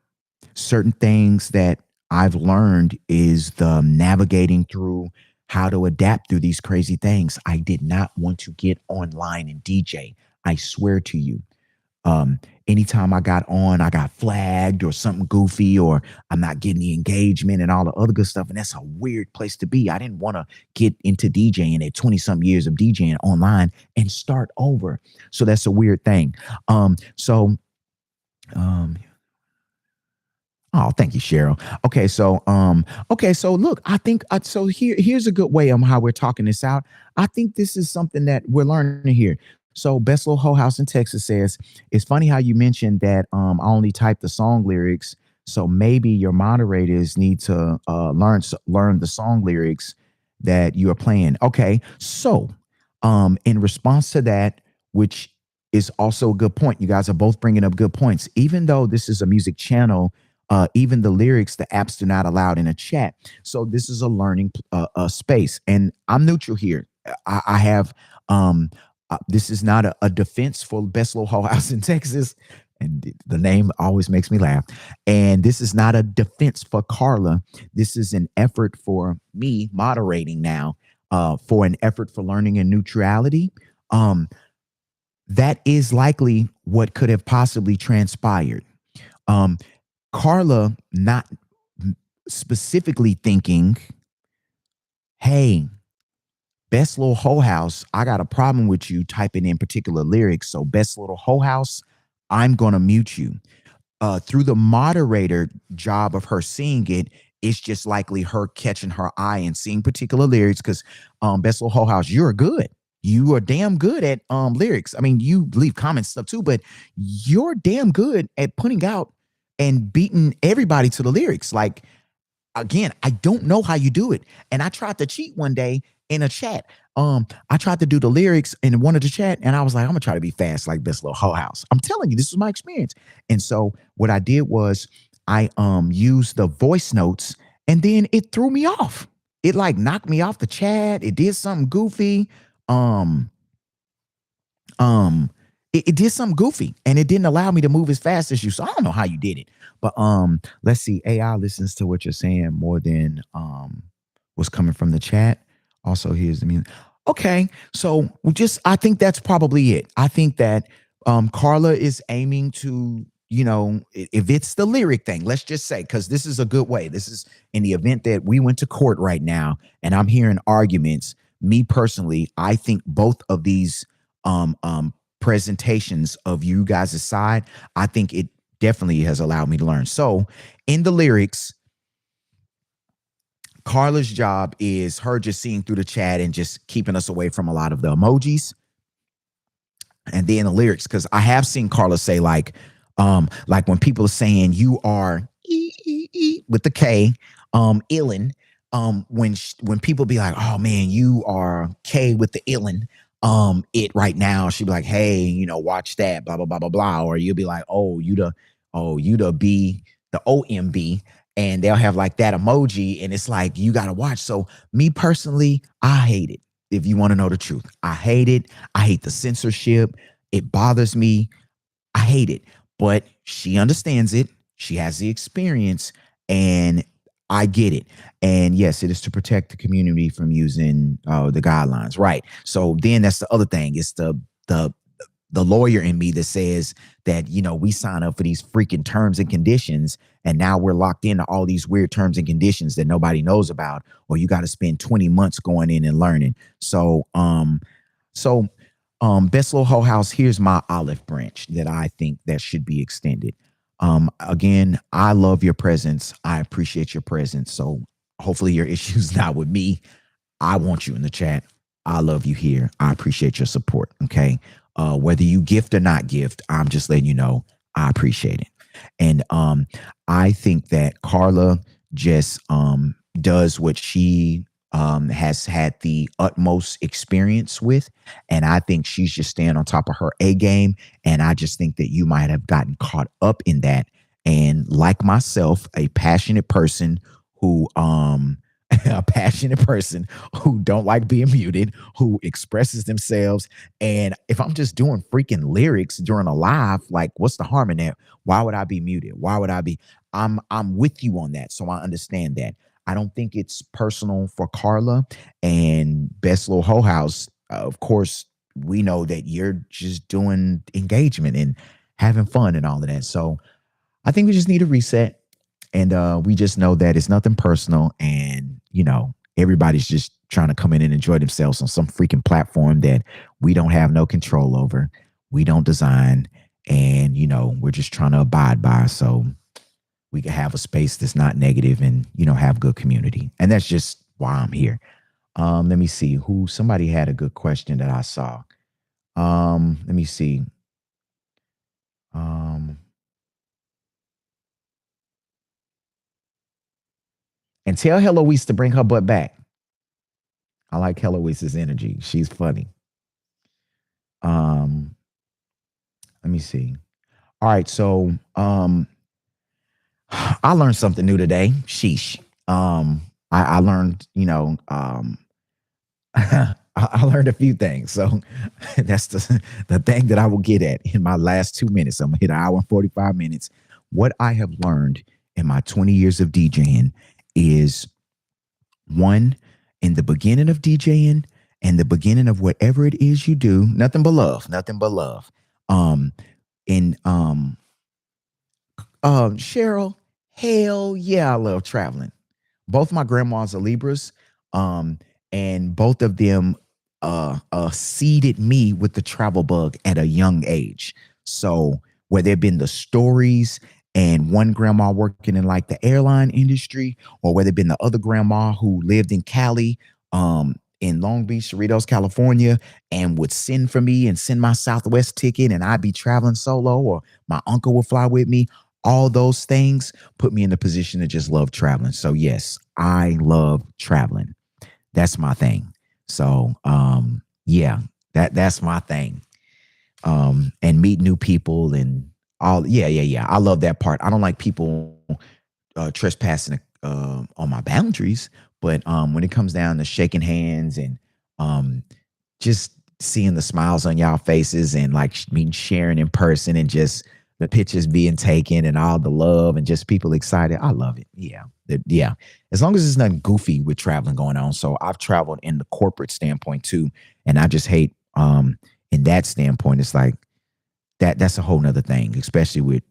A: Certain things that I've learned is the navigating through how to adapt through these crazy things. I did not want to get online and DJ. I swear to you. Anytime I got on, I got flagged or something goofy, or I'm not getting the engagement and all the other good stuff. And that's a weird place to be. I didn't want to get into DJing at 20 some years of DJing online and start over. So that's a weird thing. Um, Oh, thank you, Cheryl. Okay, so look, I think so here's a good way on how we're talking this out. I think this is something that we're learning here. So Best Little Hoe House in Texas says, it's funny how you mentioned that I only type the song lyrics. So maybe your moderators need to learn the song lyrics that you are playing. Okay. So in response to that, which is also a good point, you guys are both bringing up good points. Even though this is a music channel, even the lyrics, the apps do not allow it in a chat. So this is a learning space, and I'm neutral here. I have this is not a defense for Best Little Hoe House in Texas, and the name always makes me laugh. And this is not a defense for Carla. This is an effort for me moderating now, for an effort for learning and neutrality. That is likely what could have possibly transpired. Um, Carla not specifically thinking, hey, Best Little Hoe House, I got a problem with you typing in particular lyrics. So Best Little Hoe House, I'm going to mute you. Through the moderator job of her seeing it, it's just likely her catching her eye and seeing particular lyrics because Best Little Hoe House, you're good. You are damn good at lyrics. I mean, you leave comments stuff too, but you're damn good at putting out and beating everybody to the lyrics. Like, again, I don't know how you do it. And I tried to cheat one day in a chat. I tried to do the lyrics in one of the chat, and I was like, I'm gonna try to be fast like Best Little Hoe House. I'm telling you, this was my experience. And so what I did was I used the voice notes, and then it threw me off. It like knocked me off the chat. It did something goofy. Um, um, it did something goofy, and it didn't allow me to move as fast as you. So I don't know how you did it, but let's see. AI listens to what you're saying more than what's coming from the chat. Also, here's the music. Okay, so I think that's probably it. I think that Carla is aiming to, if it's the lyric thing, let's just say, because this is a good way. This is in the event that we went to court right now, and I'm hearing arguments. Me personally, I think both of these presentations of you guys' side, I think it definitely has allowed me to learn. So in the lyrics, Carla's job is her just seeing through the chat and just keeping us away from a lot of the emojis. And then the lyrics, because I have seen Carla say like when people are saying you are with the K, illin, when people be like, oh man, you are K with the illin, it right now, she'd be like, hey, watch that, blah, blah, blah, blah, blah. Or you'll be like, you the B, the OMB, and they'll have like that emoji, and it's like, you got to watch. So me personally, I hate it. If you want to know the truth, I hate it. I hate the censorship. It bothers me. I hate it, but she understands it. She has the experience, and I get it. And yes, it is to protect the community from using the guidelines. Right. So then that's the other thing. It's the lawyer in me that says that, we sign up for these freaking terms and conditions, and now we're locked into all these weird terms and conditions that nobody knows about, or you got to spend 20 months going in and learning. So, Best Little Hoe House, here's my olive branch that I think that should be extended. Again, I love your presence. I appreciate your presence. So hopefully your issue's not with me. I want you in the chat. I love you here. I appreciate your support. Okay. Whether you gift or not gift, I'm just letting you know I appreciate it. And I think that Carla just does what she has had the utmost experience with. And I think she's just staying on top of her A game. And I just think that you might have gotten caught up in that And like myself, a passionate person who a passionate person who don't like being muted, who expresses themselves. And if I'm just doing freaking lyrics during a live, like what's the harm in that? Why would I be muted? Why would I be? I'm with you on that. So I understand that. I don't think it's personal for Carla and Best Little Hoe House. Of course, we know that you're just doing engagement and having fun and all of that. So I think we just need a reset. And we just know that it's nothing personal. And, everybody's just trying to come in and enjoy themselves on some freaking platform that we don't have no control over. We don't design. And, we're just trying to abide by. So we can have a space that's not negative and, have good community. And that's just why I'm here. Let me see who somebody had a good question that I saw. Let me see. Um, and tell Heloise to bring her butt back. I like Heloise's energy. She's funny. Um, Let me see. All right, so I learned something new today. Sheesh. I learned, I learned a few things. So that's the thing that I will get at in my last 2 minutes. I'm gonna hit an hour and 45 minutes. What I have learned in my 20 years of DJing is one, in the beginning of DJing and the beginning of whatever it is you do, nothing but love, nothing but love. Um, in Cheryl, hell yeah, I love traveling. Both my grandmas are Libras, um, and both of them seeded me with the travel bug at a young age. So whether it been the stories and one grandma working in like the airline industry, or whether it been the other grandma who lived in Cali, in Long Beach, Cerritos, California, and would send for me and send my Southwest ticket, and I'd be traveling solo, or my uncle would fly with me. All those things put me in the position to just love traveling. So yes, I love traveling. That's my thing. So yeah, that's my thing. And meet new people and all. Yeah. I love that part. I don't like people trespassing on my boundaries, but when it comes down to shaking hands and um just seeing the smiles on y'all faces and like me sharing in person and just the pictures being taken and all the love and just people excited. I love it. Yeah. Yeah. As long as there's nothing goofy with traveling going on. So I've traveled in the corporate standpoint too. And I just hate in that standpoint, it's like that's a whole nother thing, especially with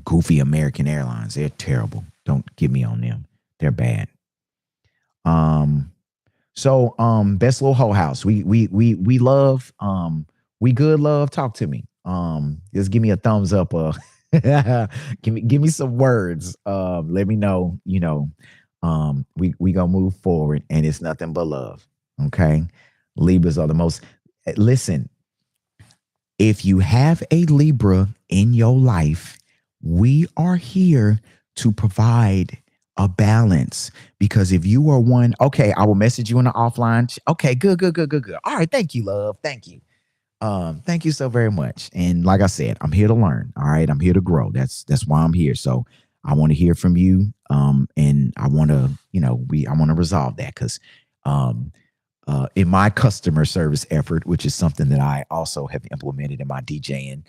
A: goofy American Airlines. They're terrible. Don't get me on them. They're bad. Um Best Little Hoe House. We love we good love. Talk to me. Just give me a thumbs up. Give me some words. Let me know, we gonna move forward and it's nothing but love. Okay. Libras are the most listen, if you have a Libra in your life, we are here to provide a balance. Because if you are one, okay, I will message you in the offline. Okay, good. All right, thank you, love. Thank you. Thank you so very much. And like I said, I'm here to learn. All right, I'm here to grow. That's why I'm here. So I want to hear from you. And I want to, I want to resolve that because um in my customer service effort, which is something that I also have implemented in my DJing,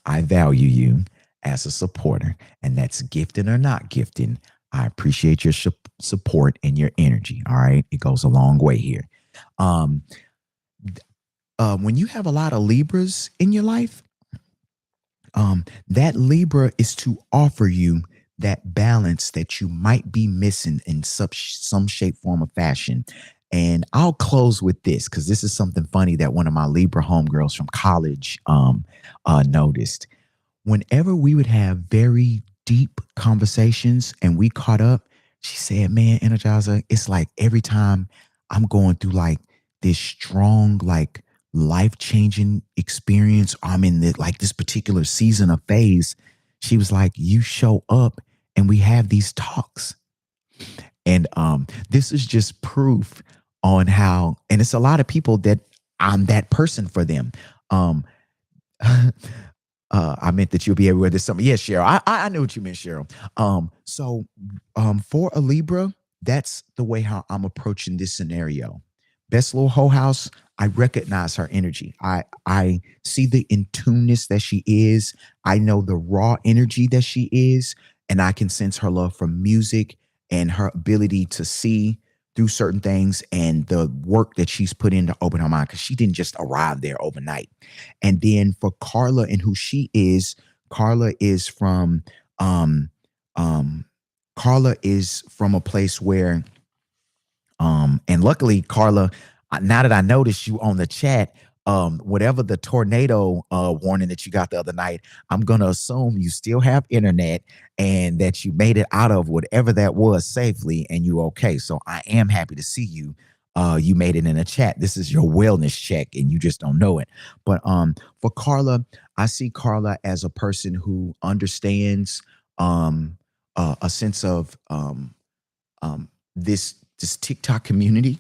A: I value you as a supporter, and that's gifting or not gifting. I appreciate your support and your energy. All right, it goes a long way here. Um, when you have a lot of Libras in your life, that Libra is to offer you that balance that you might be missing in some shape, form, or fashion. And I'll close with this because this is something funny that one of my Libra homegirls from college noticed. Whenever we would have very deep conversations and we caught up, she said, man, Energizer, it's like every time I'm going through like this strong, like life-changing experience, I'm in like this particular season of phase. She was like, you show up and we have these talks. And this is just proof on how, and it's a lot of people that I'm that person for them. Um, I meant that you'll be everywhere this summer. Yes, Cheryl. I knew what you meant, Cheryl. For a Libra, that's the way how I'm approaching this scenario. Best little hoe house. I recognize her energy. I see the in tuneness that she is. I know the raw energy that she is, and I can sense her love for music and her ability to see through certain things and the work that she's put in to open her mind because she didn't just arrive there overnight. And then for Carla and who she is, Carla is from um um Carla is from a place where and luckily, Carla, now that I noticed you on the chat, whatever the tornado warning that you got the other night, I'm gonna assume you still have internet and that you made it out of whatever that was safely and you okay. So I am happy to see you. You made it in a chat. This is your wellness check, and you just don't know it. But for Carla, I see Carla as a person who understands a sense of um, this TikTok community,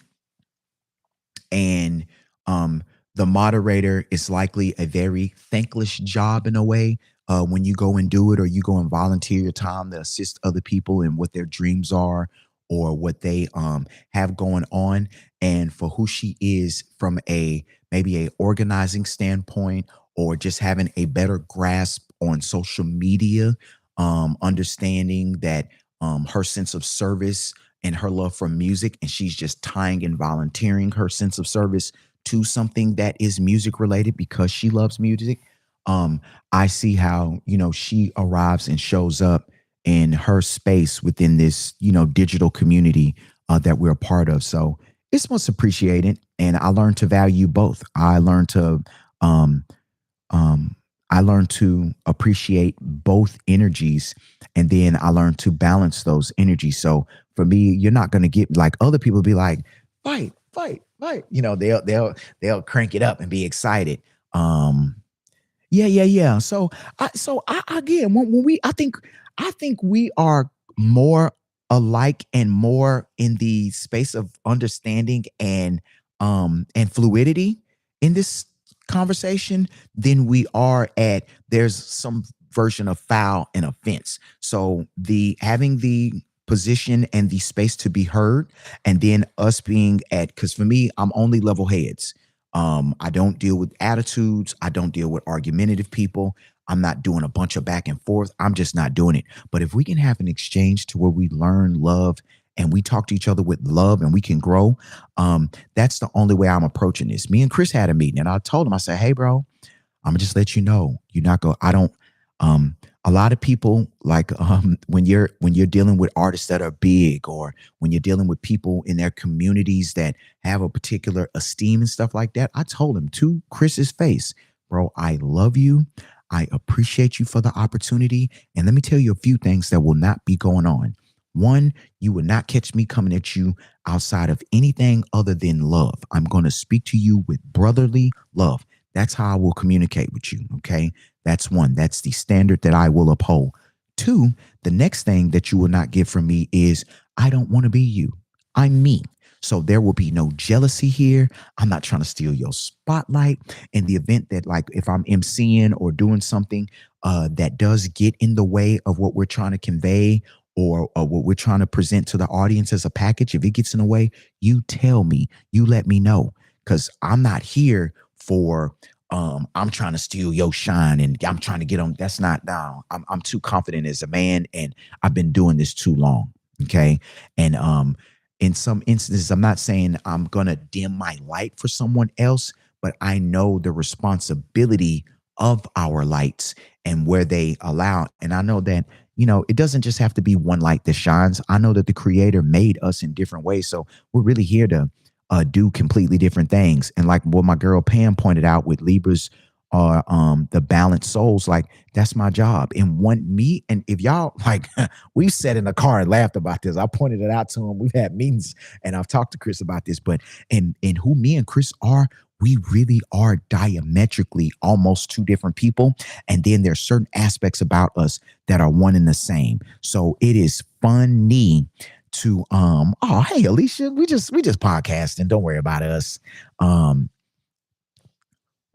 A: and um, the moderator is likely a very thankless job in a way. When you go and do it, or you go and volunteer your time to assist other people in what their dreams are or what they have going on, and for who she is from a maybe a organizing standpoint, or just having a better grasp on social media, understanding that her sense of service and her love for music, and she's just tying and volunteering her sense of service to something that is music related because she loves music. I see how, she arrives and shows up in her space within this, digital community that we're a part of. So it's most appreciated, and I learned to value both. Um, um, I learned to appreciate both energies, and then I learned to balance those energies. So for me, you're not going to get like other people be like, fight, fight, fight. They'll crank it up and be excited. Yeah, yeah, yeah. So I again, when we, I think we are more alike and more in the space of understanding and fluidity in this conversation than we are at there's some version of foul and offense. So the having the position and the space to be heard, and then us being at, because for me, I'm only level heads. I don't deal with attitudes. I don't deal with argumentative people. I'm not doing a bunch of back and forth. I'm just not doing it. But if we can have an exchange to where we learn love and we talk to each other with love and we can grow, that's the only way I'm approaching this. Me and Chris had a meeting, and I told him, I said, hey, bro, I'm gonna just let you know, you're not go. I don't. Um, a lot of people like when you're dealing with artists that are big, or when you're dealing with people in their communities that have a particular esteem and stuff like that. I told him to Chris's face, bro, I love you. I appreciate you for the opportunity. And let me tell you a few things that will not be going on. One, you will not catch me coming at you outside of anything other than love. I'm going to speak to you with brotherly love. That's how I will communicate with you. Okay. That's one. That's the standard that I will uphold. Two, the next thing that you will not get from me is I don't want to be you. I'm me. So there will be no jealousy here. I'm not trying to steal your spotlight. In the event that, like, if I'm emceeing or doing something that does get in the way of what we're trying to convey, or what we're trying to present to the audience as a package, if it gets in the way, you tell me, you let me know, because I'm not here for I'm trying to steal your shine and I'm trying to get on. That's not now. I'm too confident as a man, and I've been doing this too long. Okay. And in some instances, I'm not saying I'm gonna dim my light for someone else, but I know the responsibility of our lights and where they allow. And I know that, it doesn't just have to be one light that shines. I know that the creator made us in different ways. So we're really here to do completely different things. And like what my girl Pam pointed out with Libras are the balanced souls, like that's my job. And and if y'all like, we sat in the car and laughed about this. I pointed it out to him. We've had meetings and I've talked to Chris about this, but in who me and Chris are, we really are diametrically almost two different people. And then there's certain aspects about us that are one and the same. So it is funny to oh, hey Alicia, we just podcasting, don't worry about us.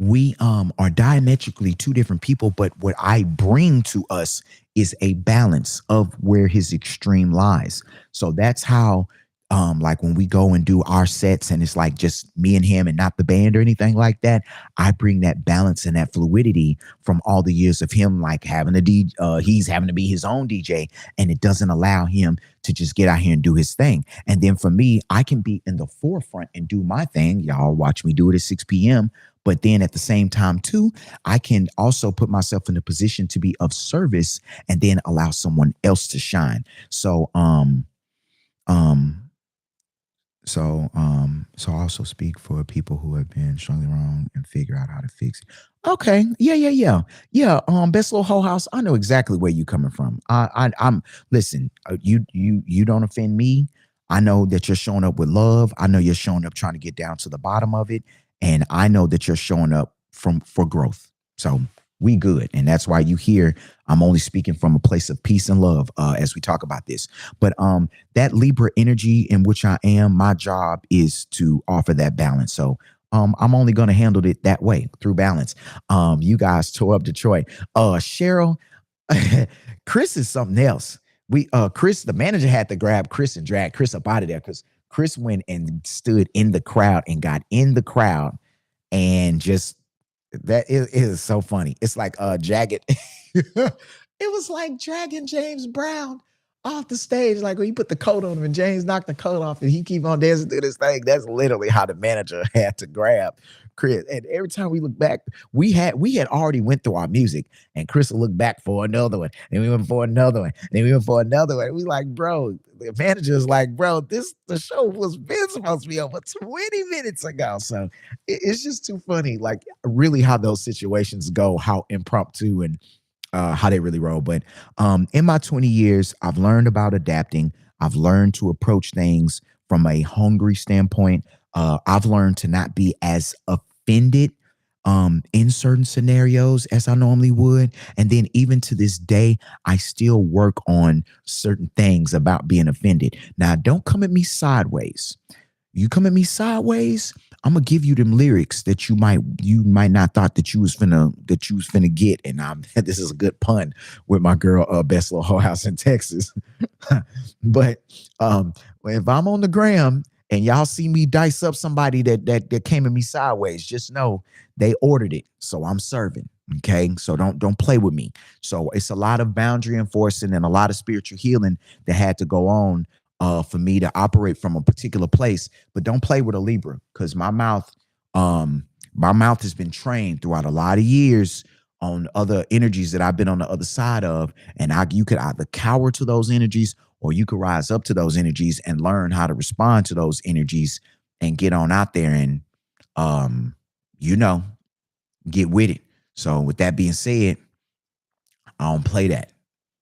A: we are diametrically two different people, but what I bring to us is a balance of where his extreme lies. So that's how like when we go and do our sets and it's like just me and him and not the band or anything like that, I bring that balance and that fluidity from all the years of him like having he's having to be his own DJ, and it doesn't allow him to just get out here and do his thing. And then for me, I can be in the forefront and do my thing. Y'all watch me do it at 6 p.m. But then at the same time, too, I can also put myself in a position to be of service and then allow someone else to shine. Um, so I also speak for people who have been strongly wrong and figure out how to fix it. Okay. Yeah. Best little whole house. I know exactly where you coming from. I'm listen, you don't offend me. I know that you're showing up with love. I know you're showing up trying to get down to the bottom of it. And I know that you're showing up for growth. So we good. And that's why you hear I'm only speaking from a place of peace and love as we talk about this. But that Libra energy in which I am, my job is to offer that balance. So I'm only going to handle it that way through balance. You guys tore up Detroit. Cheryl, Chris is something else. Chris, the manager had to grab Chris and drag Chris up out of there because Chris went and stood in the crowd and got in the crowd and just that is so funny. It's like jagged. It was like dragging James Brown off the stage. Like when you put the coat on him and James knocked the coat off and he keep on dancing through this thing. That's literally how the manager had to grab Chris. And every time we look back, we had already went through our music, and Chris will look back for another one. And we went for another one. And we went for another one. We like, bro, the manager's like, bro, the show was been supposed to be over 20 minutes ago. So it's just too funny, like really how those situations go, how impromptu and how they really roll. But in my 20 years, I've learned about adapting. I've learned to approach things from a hungry standpoint. I've learned to not be as offended in certain scenarios as I normally would. And then even to this day, I still work on certain things about being offended. Now, don't come at me sideways. You come at me sideways, I'm gonna give you them lyrics that you might not thought that you was finna get. And this is a good pun with my girl Best Little Whole House in Texas. But if I'm on the gram and y'all see me dice up somebody that came at me sideways, just know they ordered it. So I'm serving. Okay. So don't play with me. So it's a lot of boundary enforcing and a lot of spiritual healing that had to go on for me to operate from a particular place. But don't play with a Libra, because my mouth has been trained throughout a lot of years on other energies that I've been on the other side of. And you could either cower to those energies or you could rise up to those energies and learn how to respond to those energies and get on out there and, get with it. So with that being said, I don't play that.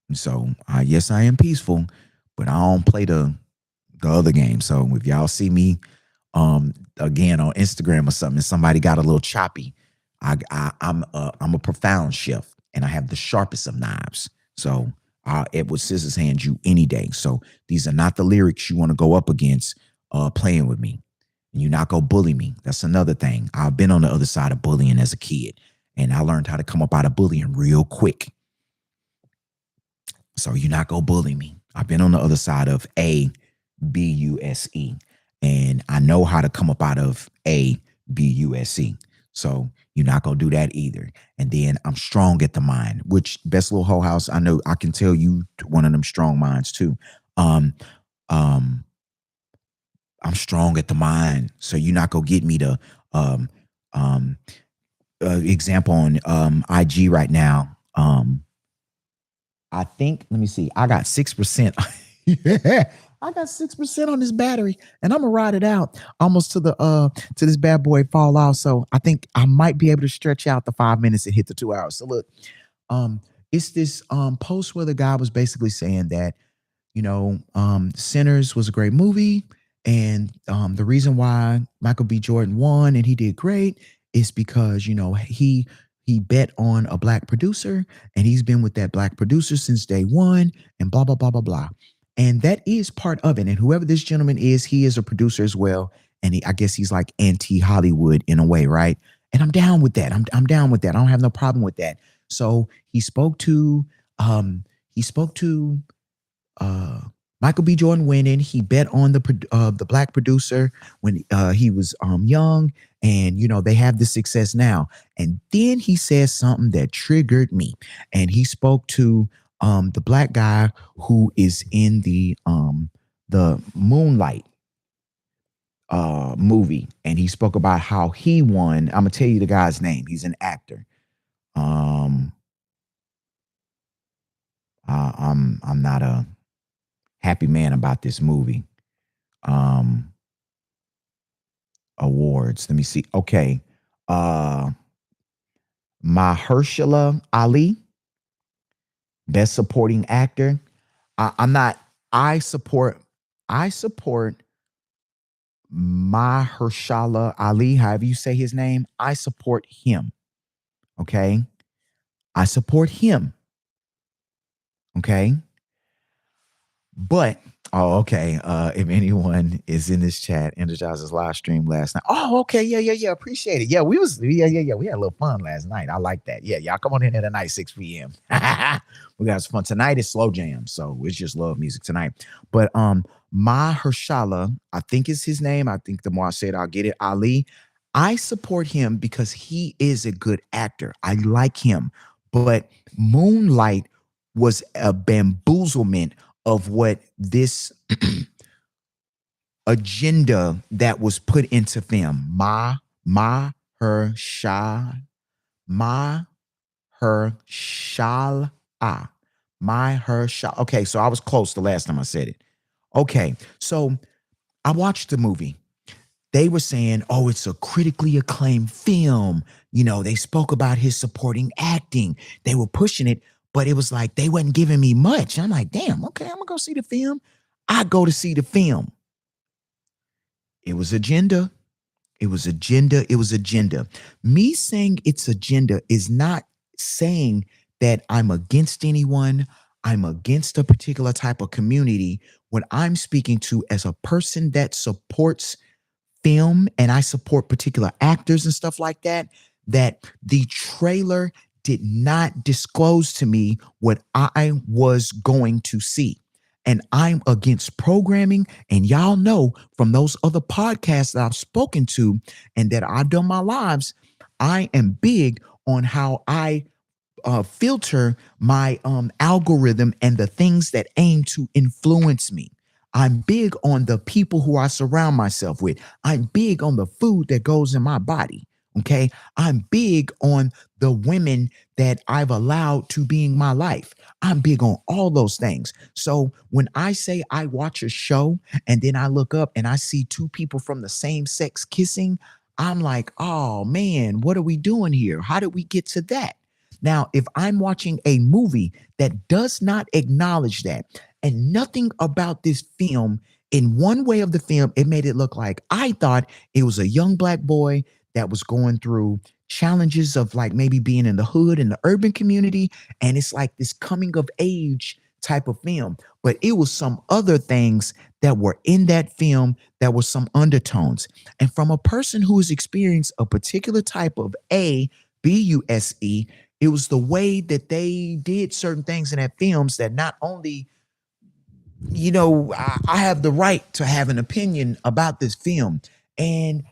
A: And so yes, I am peaceful, but I don't play the other game. So if y'all see me again on Instagram or something, and somebody got a little choppy, I'm a profound chef and I have the sharpest of knives. So it would scissors hand you any day. So these are not the lyrics you want to go up against playing with me. And you not go bully me. That's another thing. I've been on the other side of bullying as a kid, and I learned how to come up out of bullying real quick. So you not go bully me. I've been on the other side of ABUSE, and I know how to come up out of ABUSE. So you're not gonna do that either. And then I'm strong at the mind, which Best Little Whole House, I know I can tell you one of them strong minds too. I'm strong at the mind, so you're not gonna get me to example on IG right now. I think, let me see, I got 6%. Yeah, I got 6% on this battery, and I'm gonna ride it out almost to this bad boy fall off. So I think I might be able to stretch out the 5 minutes and hit the 2 hours. So look, it's this post where the guy was basically saying that, Sinners was a great movie, and the reason why Michael B. Jordan won and he did great is because he bet on a black producer, and he's been with that black producer since day one, and blah blah blah blah blah. And that is part of it. And whoever this gentleman is, he is a producer as well, and I guess he's like anti-Hollywood in a way, right? And I'm down with that. I'm down with that. I don't have no problem with that. So um he spoke to uh Michael B. Jordan winning. He bet on the black producer when he was young, and they have the success now. And then he says something that triggered me, and he spoke to the black guy who is in the Moonlight movie, and he spoke about how he won. I'm gonna tell you the guy's name. He's an actor. Um, I'm not a happy man about this movie. Um, Awards. Let me see. Okay. Uh, Mahershala Ali, Best Supporting Actor. I'm not. I support. I support Mahershala Ali. However you say his name, I support him. Okay. I support him. Okay. But okay. If anyone is in this chat, Energizer's live stream last night. Oh, okay. Yeah. Appreciate it. Yeah, yeah. We had a little fun last night. I like that. Yeah, y'all come on in here tonight, 6 p.m. We got some fun. Tonight is slow jam, so it's just love music tonight. But Mahershala, I think is his name. I think the more I say it, I'll get it. Ali. I support him because he is a good actor. I like him. But Moonlight was a bamboozlement of what this agenda that was put into film. Her sha ma her shal my her shal. Okay, so I was close the last time I said it. Okay, so I watched the movie. They were saying, oh, it's a critically acclaimed film. They spoke about his supporting acting. They were pushing it, but it was like they wasn't giving me much. I'm like, damn, okay, I'm gonna go see the film. I go to see the film. It was agenda. It was agenda. It was agenda. Me saying it's agenda is not saying that I'm against anyone. I'm against a particular type of community. What I'm speaking to as a person that supports film and I support particular actors and stuff like that, that the trailer did not disclose to me what I was going to see. And I'm against programming. And y'all know from those other podcasts that I've spoken to and that I've done my lives, I am big on how I filter my algorithm and the things that aim to influence me. I'm big on the people who I surround myself with. I'm big on the food that goes in my body. Okay. I'm big on the women that I've allowed to be in my life. I'm big on all those things. So when I say I watch a show and then I look up and I see two people from the same sex kissing, I'm like, oh man, what are we doing here? How did we get to that? Now, if I'm watching a movie that does not acknowledge that, and nothing about this film, in one way of the film, it made it look like I thought it was a young black boy that was going through challenges of like maybe being in the hood in the urban community. And it's like this coming of age type of film. But it was some other things that were in that film that were some undertones. And from a person who has experienced a particular type of BUSE, it was the way that they did certain things in that films that not only, I have the right to have an opinion about this film. And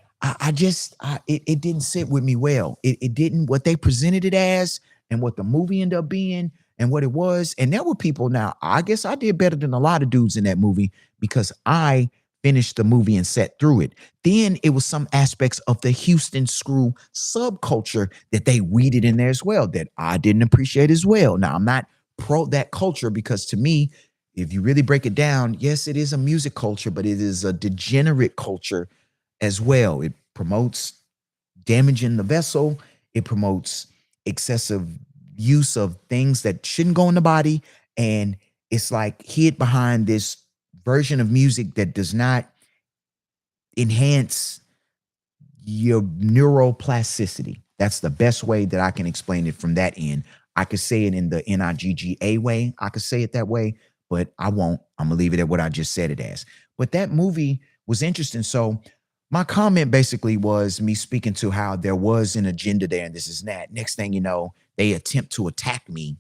A: it didn't sit with me well. It didn't, what they presented it as and what the movie ended up being and what it was. And there were people, now, I guess I did better than a lot of dudes in that movie because I finished the movie and sat through it. Then it was some aspects of the Houston screw subculture that they weeded in there as well that I didn't appreciate as well. Now, I'm not pro that culture because to me, if you really break it down, yes, it is a music culture, but it is a degenerate culture as well. It promotes damaging the vessel. It promotes excessive use of things that shouldn't go in the body. And it's like hid behind this version of music that does not enhance your neuroplasticity. That's the best way that I can explain it from that end. I could say it in the NIGGA way. I could say it that way, but I won't. I'm going to leave it at what I just said it as. But that movie was interesting. So My comment basically was me speaking to how there was an agenda there and this is that. Next thing you know, they attempt to attack me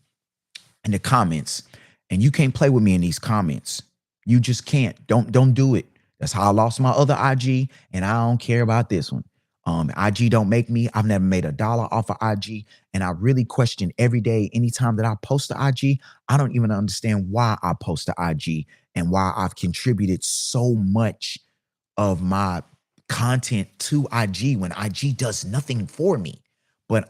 A: in the comments, and you can't play with me in these comments. You just can't. Don't do it. That's how I lost my other IG, and I don't care about this one. IG don't make me. I've never made a dollar off of IG, and I really question every day. Anytime that I post to IG, I don't even understand why I post to IG and why I've contributed so much of my content to IG when IG does nothing for me. But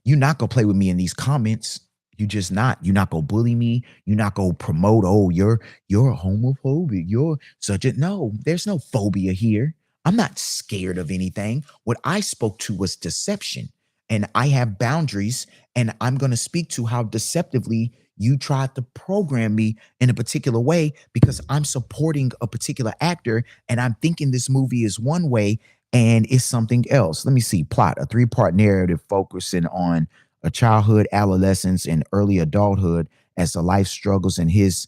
A: you're not gonna play with me in these comments. You just not. You're not gonna bully me. You're not gonna promote. Oh, you're a homophobic. You're such a no. There's no phobia here. I'm not scared of anything. What I spoke to was deception, and I have boundaries. And I'm gonna speak to how deceptively you tried to program me in a particular way because I'm supporting a particular actor and I'm thinking this movie is one way and it's something else. Let me see. Plot: a three-part narrative focusing on a childhood, adolescence, and early adulthood as the life struggles in his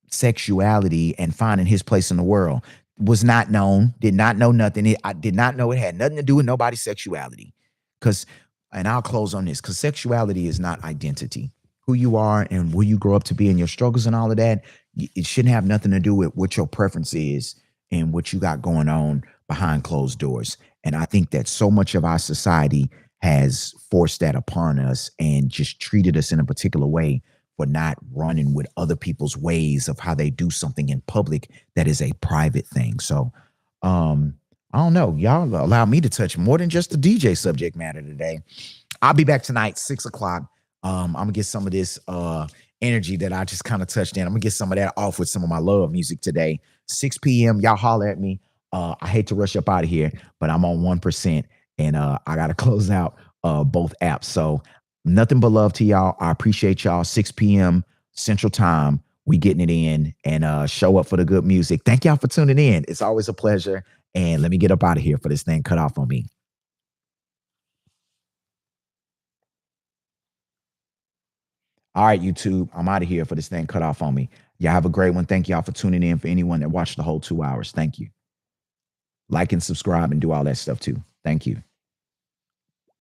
A: sexuality and finding his place in the world. Was not known, did not know nothing. I did not know it had nothing to do with nobody's sexuality. Because, and I'll close on this, because sexuality is not identity. Who you are and where you grow up to be and your struggles and all of that, it shouldn't have nothing to do with what your preference is and what you got going on behind closed doors. And I think that so much of our society has forced that upon us and just treated us in a particular way for not running with other people's ways of how they do something in public that is a private thing. So I don't know. Y'all allow me to touch more than just the DJ subject matter today. I'll be back tonight, 6 o'clock. I'm gonna get some of this energy that I just kind of touched in. I'm gonna get some of that off with some of my love music today. 6 p.m. Y'all holler at me. I hate to rush up out of here, but I'm on 1%, and I gotta close out both apps. So nothing but love to y'all. I appreciate y'all. 6 p.m. Central Time. We getting it in and show up for the good music. Thank y'all for tuning in. It's always a pleasure. And let me get up out of here for this thing cut off on me. All right, YouTube, I'm out of here for this thing cut off on me. Y'all have a great one. Thank y'all for tuning in. For anyone that watched the whole 2 hours, thank you. Like and subscribe and do all that stuff too. Thank you.